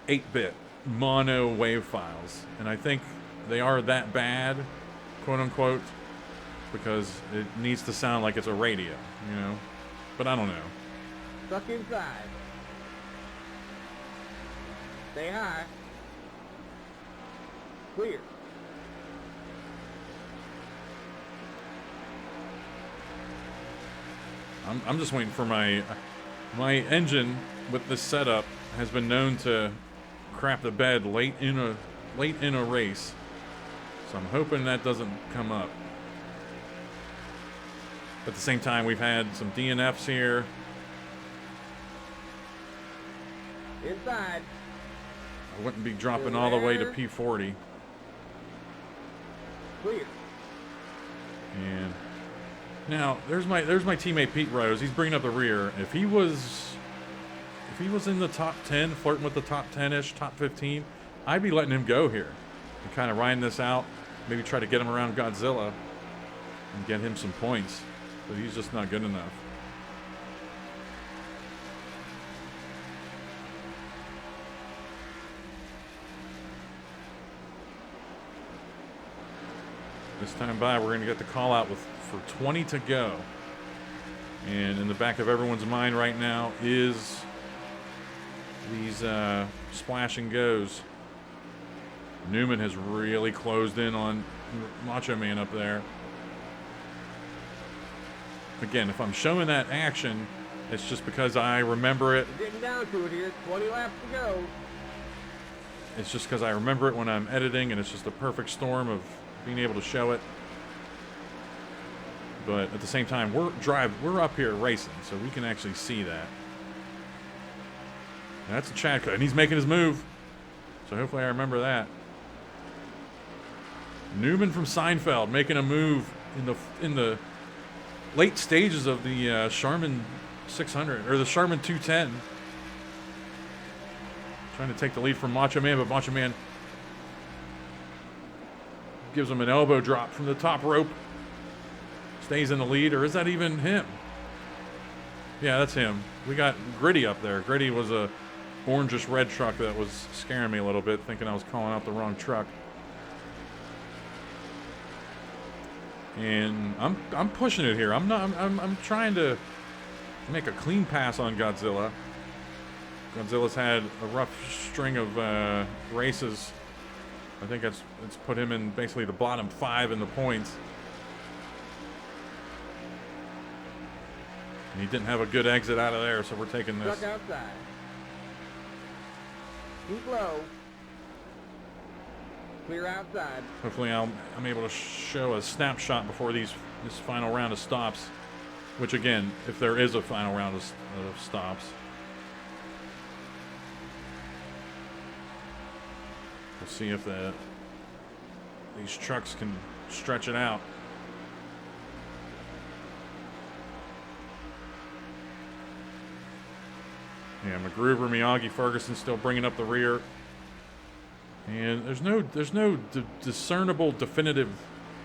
[SPEAKER 1] 8-bit mono wave files, and I think they are that bad, quote unquote, because it needs to sound like it's a radio, you know. But I don't know.
[SPEAKER 3] Stuck inside. Stay high. Clear.
[SPEAKER 1] I'm just waiting for my engine with this setup has been known to crap the bed late in a race, so I'm hoping that doesn't come up. At the same time, we've had some DNFs here.
[SPEAKER 3] Inside.
[SPEAKER 1] I wouldn't be dropping all the way to P40.
[SPEAKER 3] Clear.
[SPEAKER 1] And now there's my teammate Pete Rose. He's bringing up the rear. If he was in the top 10, flirting with the top 10-ish, top 15, I'd be letting him go here and kind of riding this out. Maybe try to get him around Godzilla and get him some points. But he's just not good enough. This time by, we're going to get the call out for 20 to go. And in the back of everyone's mind right now is these splash and goes. Newman has really closed in on Macho Man up there. Again, if I'm showing that action, it's just because I remember it.
[SPEAKER 3] We're getting down to it here. 20 laps to go.
[SPEAKER 1] It's just because I remember it when I'm editing, and it's just a perfect storm of being able to show it. But at the same time, we're up here racing, so we can actually see that. And that's a Chad cut, and he's making his move. So hopefully I remember that. Newman from Seinfeld making a move in the late stages of the Charmin 600 or the Charmin 210. Trying to take the lead from Macho Man, but Macho Man gives him an elbow drop from the top rope. Stays in the lead, or is that even him? Yeah, that's him. We got Gritty up there. Gritty was a orangish red truck that was scaring me a little bit, thinking I was calling out the wrong truck. And I'm pushing it here. I'm trying to make a clean pass on Godzilla. Godzilla's had a rough string of races. I think it's put him in basically the bottom 5 in the points. And he didn't have a good exit out of there, so we're taking this.
[SPEAKER 3] Stuck outside. Keep low. Clear outside.
[SPEAKER 1] Hopefully I'm able to show a snapshot before this final round of stops. Which again, if there is a final round of stops. We'll see if these trucks can stretch it out. Yeah, McGruber, Miyagi, Ferguson still bringing up the rear. And there's no discernible, definitive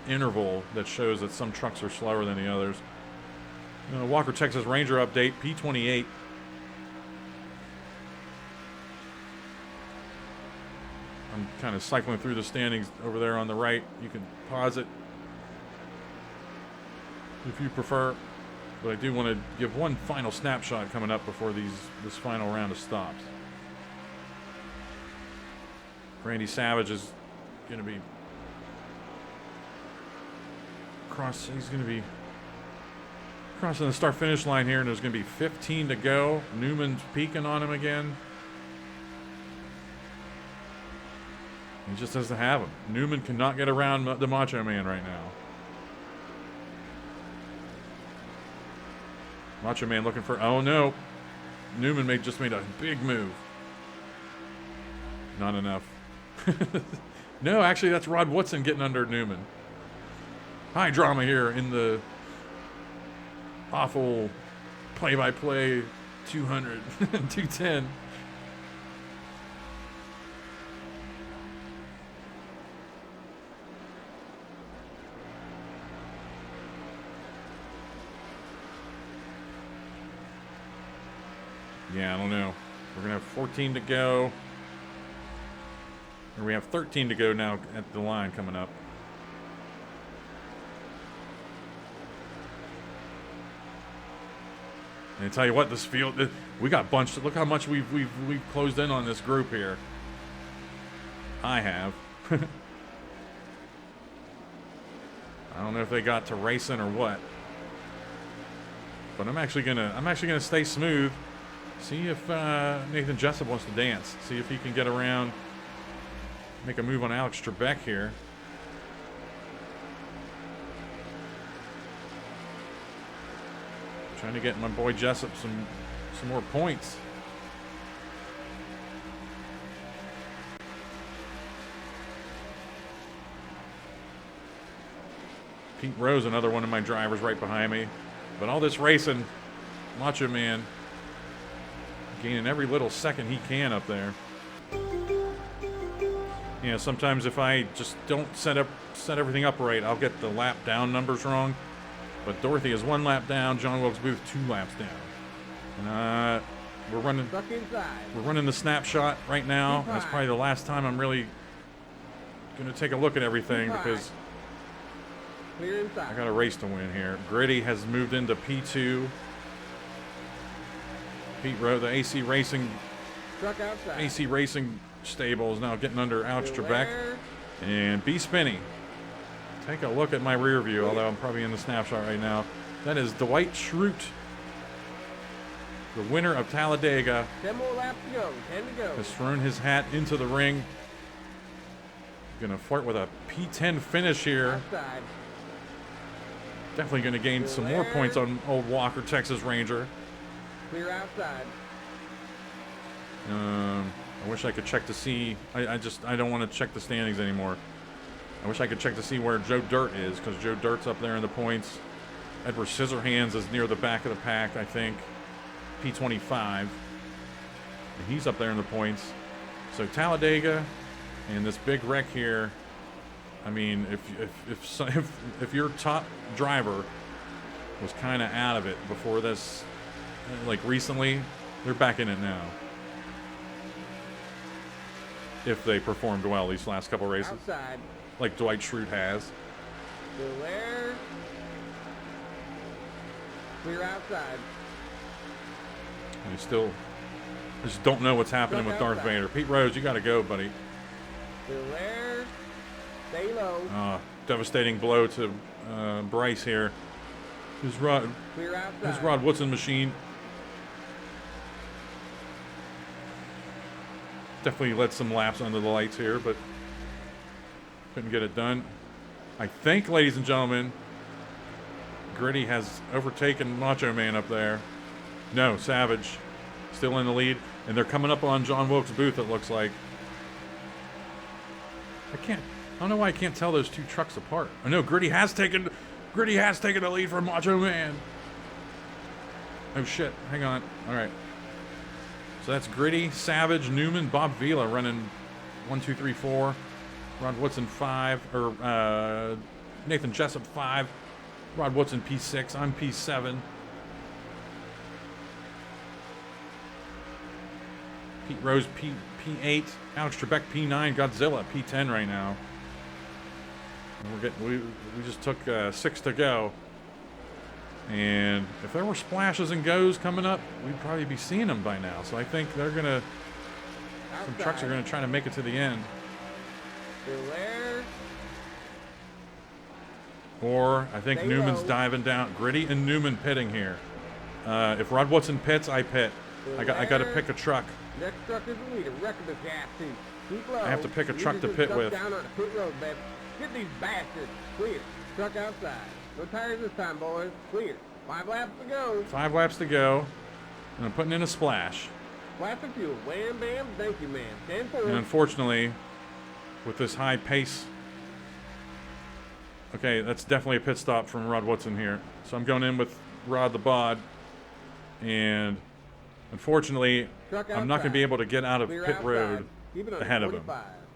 [SPEAKER 1] interval that shows that some trucks are slower than the others. Walker, Texas Ranger update, P28. I'm kind of cycling through the standings over there on the right. You can pause it if you prefer. But I do want to give one final snapshot coming up before this final round of stops. Randy Savage is going to be he's going to be crossing the start-finish line here, and there's going to be 15 to go. Newman's peeking on him again. He just doesn't have him. Newman cannot get around the Macho Man right now. Macho Man looking for... Oh, no. Newman just made a big move. Not enough. No, actually, that's Rod Woodson getting under Newman. High drama here in the awful play-by-play 200 and 210. Yeah, I don't know. We're going to have 14 to go. Or we have 13 to go now at the line coming up. And I tell you what, this field, we got bunched. Look how much we've closed in on this group here. I have. I don't know if they got to racing or what. But I'm actually gonna stay smooth. See if Nathan Jessup wants to dance. See if he can get around. Make a move on Alex Trebek here. Trying to get my boy Jessup some more points. Pete Rose, another one of my drivers right behind me. But all this racing, Macho Man gaining every little second he can up there. You know, sometimes if I just don't set everything up right, I'll get the lap down numbers wrong. But Dorothy is 1 lap down, John Wilkes Booth 2 laps down. And we're running the snapshot right now. That's probably the last time I'm really going to take a look at everything because I got a race to win here. Gritty has moved into P2. Pete Rowe, the AC Racing stable is now getting under Alex Trebek. And B Spinney. Take a look at my rear view, although I'm probably in the snapshot right now. That is Dwight Schrute, the winner of Talladega.
[SPEAKER 3] 10 more laps to go. 10 to go.
[SPEAKER 1] Has thrown his hat into the ring. Gonna flirt with a P10 finish here.
[SPEAKER 3] Outside.
[SPEAKER 1] Definitely gonna gain some more points on old Walker, Texas Ranger.
[SPEAKER 3] Clear outside.
[SPEAKER 1] I wish I could check to see. I don't want to check the standings anymore. I wish I could check to see where Joe Dirt is, because Joe Dirt's up there in the points. Edward Scissorhands is near the back of the pack, I think. P25. And he's up there in the points. So Talladega and this big wreck here. I mean, if your top driver was kind of out of it before this, like recently, they're back in it now. If they performed well these last couple races.
[SPEAKER 3] Outside.
[SPEAKER 1] Like Dwight Schrute has.
[SPEAKER 3] Still there. Clear outside.
[SPEAKER 1] I just don't know what's happening with Darth Vader. Pete Rose, you got to go, buddy.
[SPEAKER 3] Still there. Stay low.
[SPEAKER 1] Devastating blow to Bryce here. His Rod Woodson machine. Definitely led some laps under the lights here, but couldn't get it done. I think, ladies and gentlemen, Gritty has overtaken Macho Man up there. No, Savage still in the lead, and they're coming up on John Wilkes Booth, it looks like. I don't know why I can't tell those two trucks apart. I know Gritty has taken the lead from Macho Man. Oh shit, hang on. All right. So that's Gritty, Savage, Newman, Bob Vila running 1, 2, 3, 4. Rod Woodson 5, or Nathan Jessup 5. Rod Woodson P6. I'm P7. Pete Rose P8. Alex Trebek P9. Godzilla P10 right now. And we just took 6 to go. And if there were splashes and goes coming up, we'd probably be seeing them by now. So I think they're gonna. Some trucks are gonna try to make it to the end.
[SPEAKER 3] Still there.
[SPEAKER 1] Or I think Newman's diving down. Gritty and Newman pitting here. If Rod Woodson pits, I pit. I got to pick a truck.
[SPEAKER 3] Next truck is the leader. Record the gas too. Keep low.
[SPEAKER 1] I have to pick a truck to pit with.
[SPEAKER 3] Down on the pit road, baby. Get these bastards. Clear. Truck outside. No tires this time, boys. Clear. 5 laps to go.
[SPEAKER 1] 5 laps to go. And I'm putting in a splash.
[SPEAKER 3] Splash of fuel. Wham, bam. Thank you, man. 10-4.
[SPEAKER 1] And unfortunately, with this high pace. Okay, that's definitely a pit stop from Rod Woodson here. So I'm going in with Rod the Bod. And unfortunately, I'm not going to be able to get out of pit road ahead of him.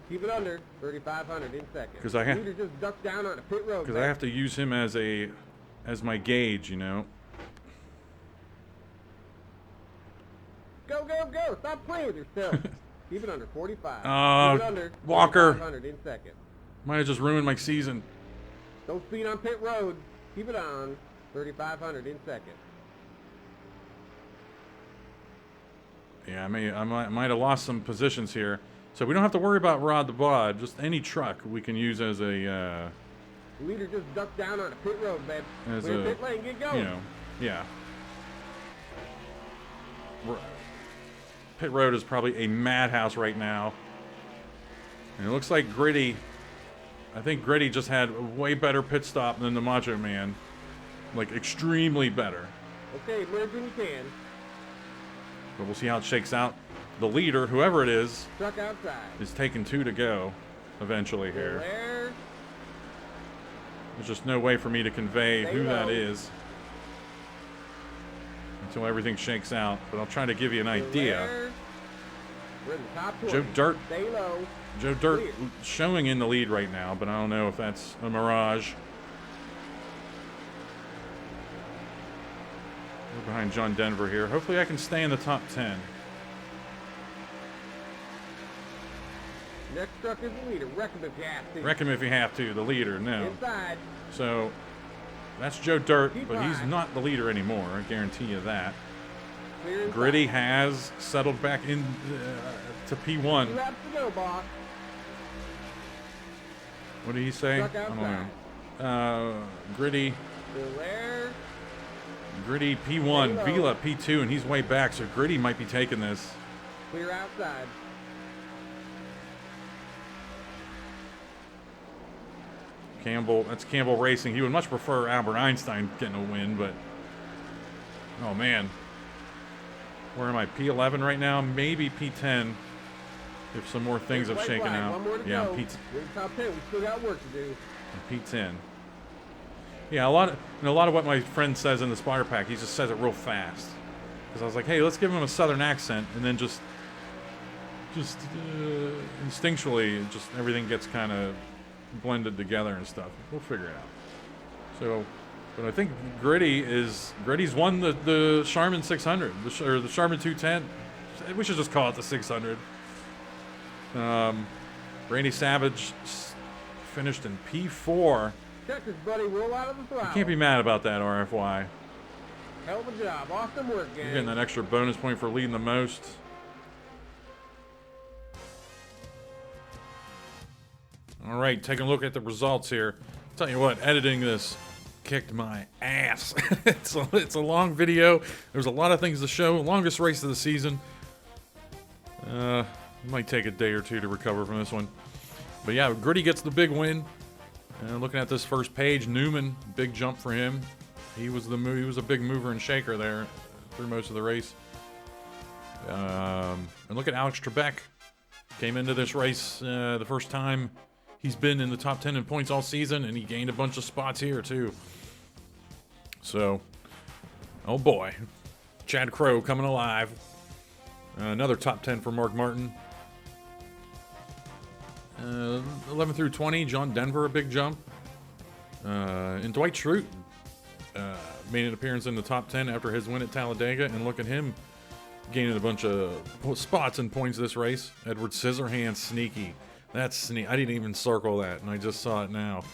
[SPEAKER 3] Keep it under 3,500 in second.
[SPEAKER 1] Because I have
[SPEAKER 3] just duck down on the pit road.
[SPEAKER 1] Because I have to use him as my gauge, you know.
[SPEAKER 3] Go, go, go! Stop playing with yourself. Keep it under 45. Keep it under
[SPEAKER 1] Walker.
[SPEAKER 3] 3,500 in second.
[SPEAKER 1] Might have just ruined my season.
[SPEAKER 3] Don't speed on pit road. Keep it on 3,500 in second.
[SPEAKER 1] Yeah, I might have lost some positions here. So we don't have to worry about Rod the Bod. Just any truck we can use as a...
[SPEAKER 3] Leader just duck down on the pit road, babe.
[SPEAKER 1] As
[SPEAKER 3] We're in
[SPEAKER 1] a
[SPEAKER 3] pit lane, get going.
[SPEAKER 1] You know, yeah. Pit road is probably a madhouse right now. And it looks like Gritty... I think Gritty just had a way better pit stop than the Macho Man. Like, extremely better.
[SPEAKER 3] Okay, merge when you can.
[SPEAKER 1] But we'll see how it shakes out. The leader, whoever it is,
[SPEAKER 3] Truck outside.
[SPEAKER 1] is taking 2 to go eventually here.
[SPEAKER 3] There.
[SPEAKER 1] There's just no way for me to convey
[SPEAKER 3] Stay
[SPEAKER 1] who
[SPEAKER 3] low.
[SPEAKER 1] that is until everything shakes out. But I'll try to give you an idea.
[SPEAKER 3] There. We're in the top 20.
[SPEAKER 1] Joe Dirt.
[SPEAKER 3] Stay low.
[SPEAKER 1] Joe Dirt
[SPEAKER 3] Clear.
[SPEAKER 1] showing in the lead right now, but I don't know if that's a mirage. We're behind John Denver here. Hopefully I can stay in the top 10.
[SPEAKER 3] Next truck is the leader. Reckon if you have to.
[SPEAKER 1] Wreck him if you have to, the leader, no.
[SPEAKER 3] Inside.
[SPEAKER 1] So that's Joe Dirt,
[SPEAKER 3] Keep
[SPEAKER 1] but he's
[SPEAKER 3] high.
[SPEAKER 1] not the leader anymore, I guarantee you that.
[SPEAKER 3] Clear inside.
[SPEAKER 1] Gritty has settled back in to
[SPEAKER 3] 2
[SPEAKER 1] P1.
[SPEAKER 3] laps to go, boss.
[SPEAKER 1] What did he say?
[SPEAKER 3] Truck
[SPEAKER 1] I don't
[SPEAKER 3] outside.
[SPEAKER 1] know. Gritty
[SPEAKER 3] Still there.
[SPEAKER 1] P1,
[SPEAKER 3] Stay low.
[SPEAKER 1] Vila P2, and he's way back, so Gritty might be taking this.
[SPEAKER 3] Clear outside.
[SPEAKER 1] Campbell, that's Campbell Racing. He would much prefer Albert Einstein getting a win, but oh man. Where am I? P11 right now? Maybe P10 if some more things have
[SPEAKER 3] White
[SPEAKER 1] shaken
[SPEAKER 3] flag.
[SPEAKER 1] out.
[SPEAKER 3] One more to
[SPEAKER 1] Yeah,
[SPEAKER 3] go.
[SPEAKER 1] P10.
[SPEAKER 3] We're in top 10. We still got work to do.
[SPEAKER 1] P10. Yeah, a lot of what my friend says in the spotter pack, he just says it real fast. Because I was like, hey, let's give him a southern accent, and then just instinctually, just everything gets kind of blended together and stuff. We'll figure it out. So, but I think Gritty's won the Charmin 600, or the Charmin 210. We should just call it the 600. Randy Savage finished in P4.
[SPEAKER 3] Check this, buddy. Roll out of the throttle.
[SPEAKER 1] You can't be mad about that, RFY.
[SPEAKER 3] Hell of a job. Awesome work, gang.
[SPEAKER 1] You're getting that extra bonus point for leading the most. All right, taking a look at the results here. Tell you what, editing this kicked my ass. It's a long video. There's a lot of things to show. Longest race of the season. Might take a day or two to recover from this one. But yeah, Gritty gets the big win. Looking at this first page, Newman, big jump for him. He was a big mover and shaker there through most of the race. And look at Alex Trebek. Came into this race the first time he's been in the top 10 in points all season, and he gained a bunch of spots here too. So, oh boy, Chad Crow coming alive. Another top 10 for Mark Martin. 11 through 20, John Denver, a big jump. And Dwight Schrute made an appearance in the top 10 after his win at Talladega, and look at him gaining a bunch of spots and points this race. Edward Scissorhands, sneaky. That's sneaky. I didn't even circle that, and I just saw it now.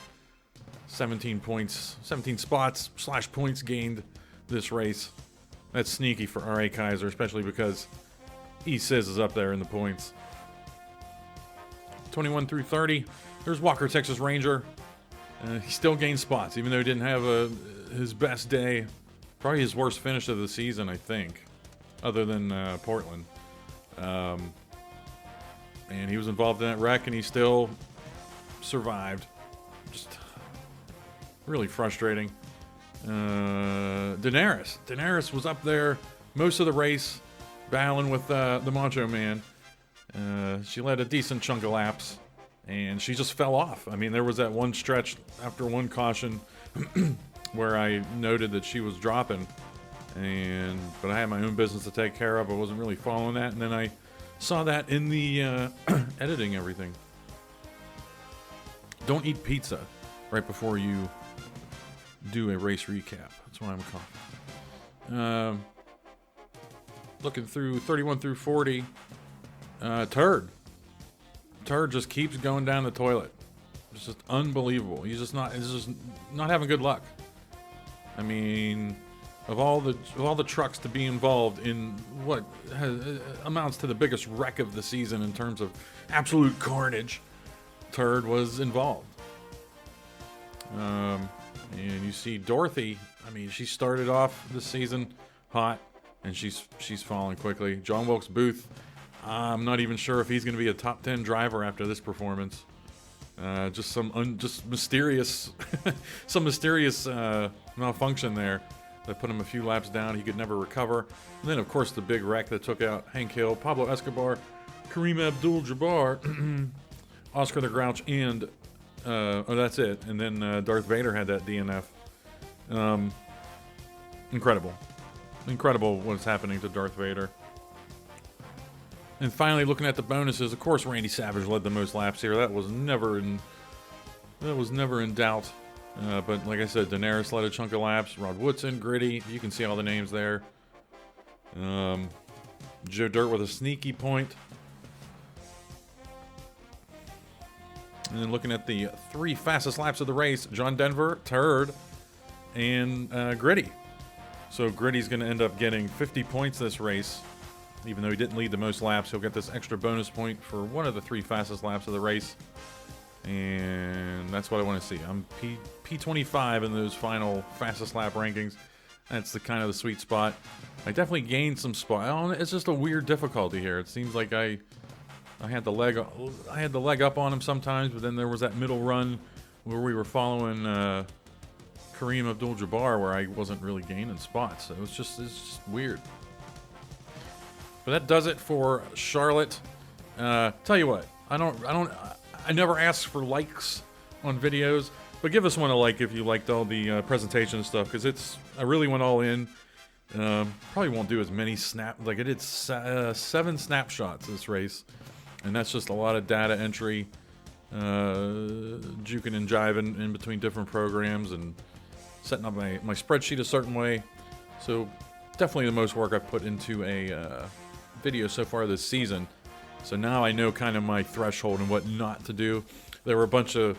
[SPEAKER 1] 17 points, 17 spots / points gained this race. That's sneaky for R.A. Kaiser, especially because E-Sizz is up there in the points. 21 through 30, there's Walker, Texas Ranger. He still gained spots, even though he didn't have his best day. Probably his worst finish of the season, I think, other than Portland. And he was involved in that wreck, and he still survived. Just really frustrating. Daenerys was up there most of the race, battling with the Macho Man. She led a decent chunk of laps, and she just fell off. I mean, there was that one stretch after one caution where I noted that she was dropping, but I had my own business to take care of. I wasn't really following that, and then I saw that in the editing everything. Don't eat pizza right before you do a race recap. That's why I'm coughing. Looking through 31 through 40, Turd just keeps going down the toilet. It's just unbelievable. He's just not having good luck. I mean, of all the trucks to be involved in what amounts to the biggest wreck of the season in terms of absolute carnage, Turd was involved. And you see Dorothy. I mean, she started off the season hot, and she's falling quickly. John Wilkes Booth. I'm not even sure if he's going to be a top 10 driver after this performance. Just mysterious, some mysterious malfunction there that put him a few laps down. He could never recover. And then, of course, the big wreck that took out Hank Hill, Pablo Escobar, Kareem Abdul-Jabbar, Oscar the Grouch, and that's it. And then Darth Vader had that DNF. Incredible what's happening to Darth Vader. And finally, looking at the bonuses, of course, Randy Savage led the most laps here. That was never in doubt. But like I said, Daenerys led a chunk of laps. Rod Woodson, Gritty, you can see all the names there. Joe Dirt with a sneaky point. And then looking at the 3 fastest laps of the race, John Denver, Turd, and Gritty. So Gritty's going to end up getting 50 points this race. Even though he didn't lead the most laps, he'll get this extra bonus point for one of the 3 fastest laps of the race. And that's what I want to see. I'm P25 in those final fastest lap rankings. That's the kind of the sweet spot. I definitely gained some spot. It's just a weird difficulty here. It seems like I had the leg up on him sometimes, but then there was that middle run where we were following Kareem Abdul-Jabbar where I wasn't really gaining spots. So it's just weird. But that does it for Charlotte. Tell you what, I never ask for likes on videos, but give us one a like if you liked all the presentation stuff, because I really went all in. Probably won't do as many I did 7 snapshots this race, and that's just a lot of data entry, juking and jiving in between different programs and setting up my spreadsheet a certain way. So definitely the most work I've put into a video so far this season. So now I know kind of my threshold and what not to do. There were a bunch of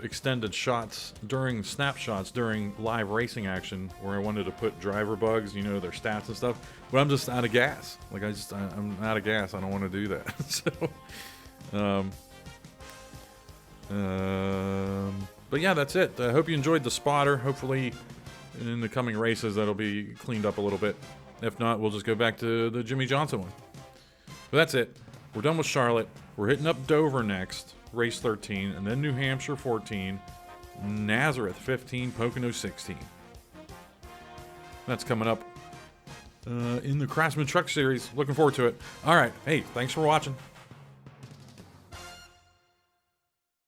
[SPEAKER 1] extended shots snapshots during live racing action where I wanted to put driver bugs, their stats and stuff, but I'm just out of gas. I'm out of gas. I don't want to do that. But yeah, that's it. I hope you enjoyed the spotter. Hopefully in the coming races that'll be cleaned up a little bit. If not, we'll just go back to the Jimmy Johnson one. But that's it. We're done with Charlotte. We're hitting up Dover next, race 13, and then New Hampshire 14, Nazareth 15, Pocono 16. That's coming up in the Craftsman Truck Series. Looking forward to it. All right. Hey, thanks for watching.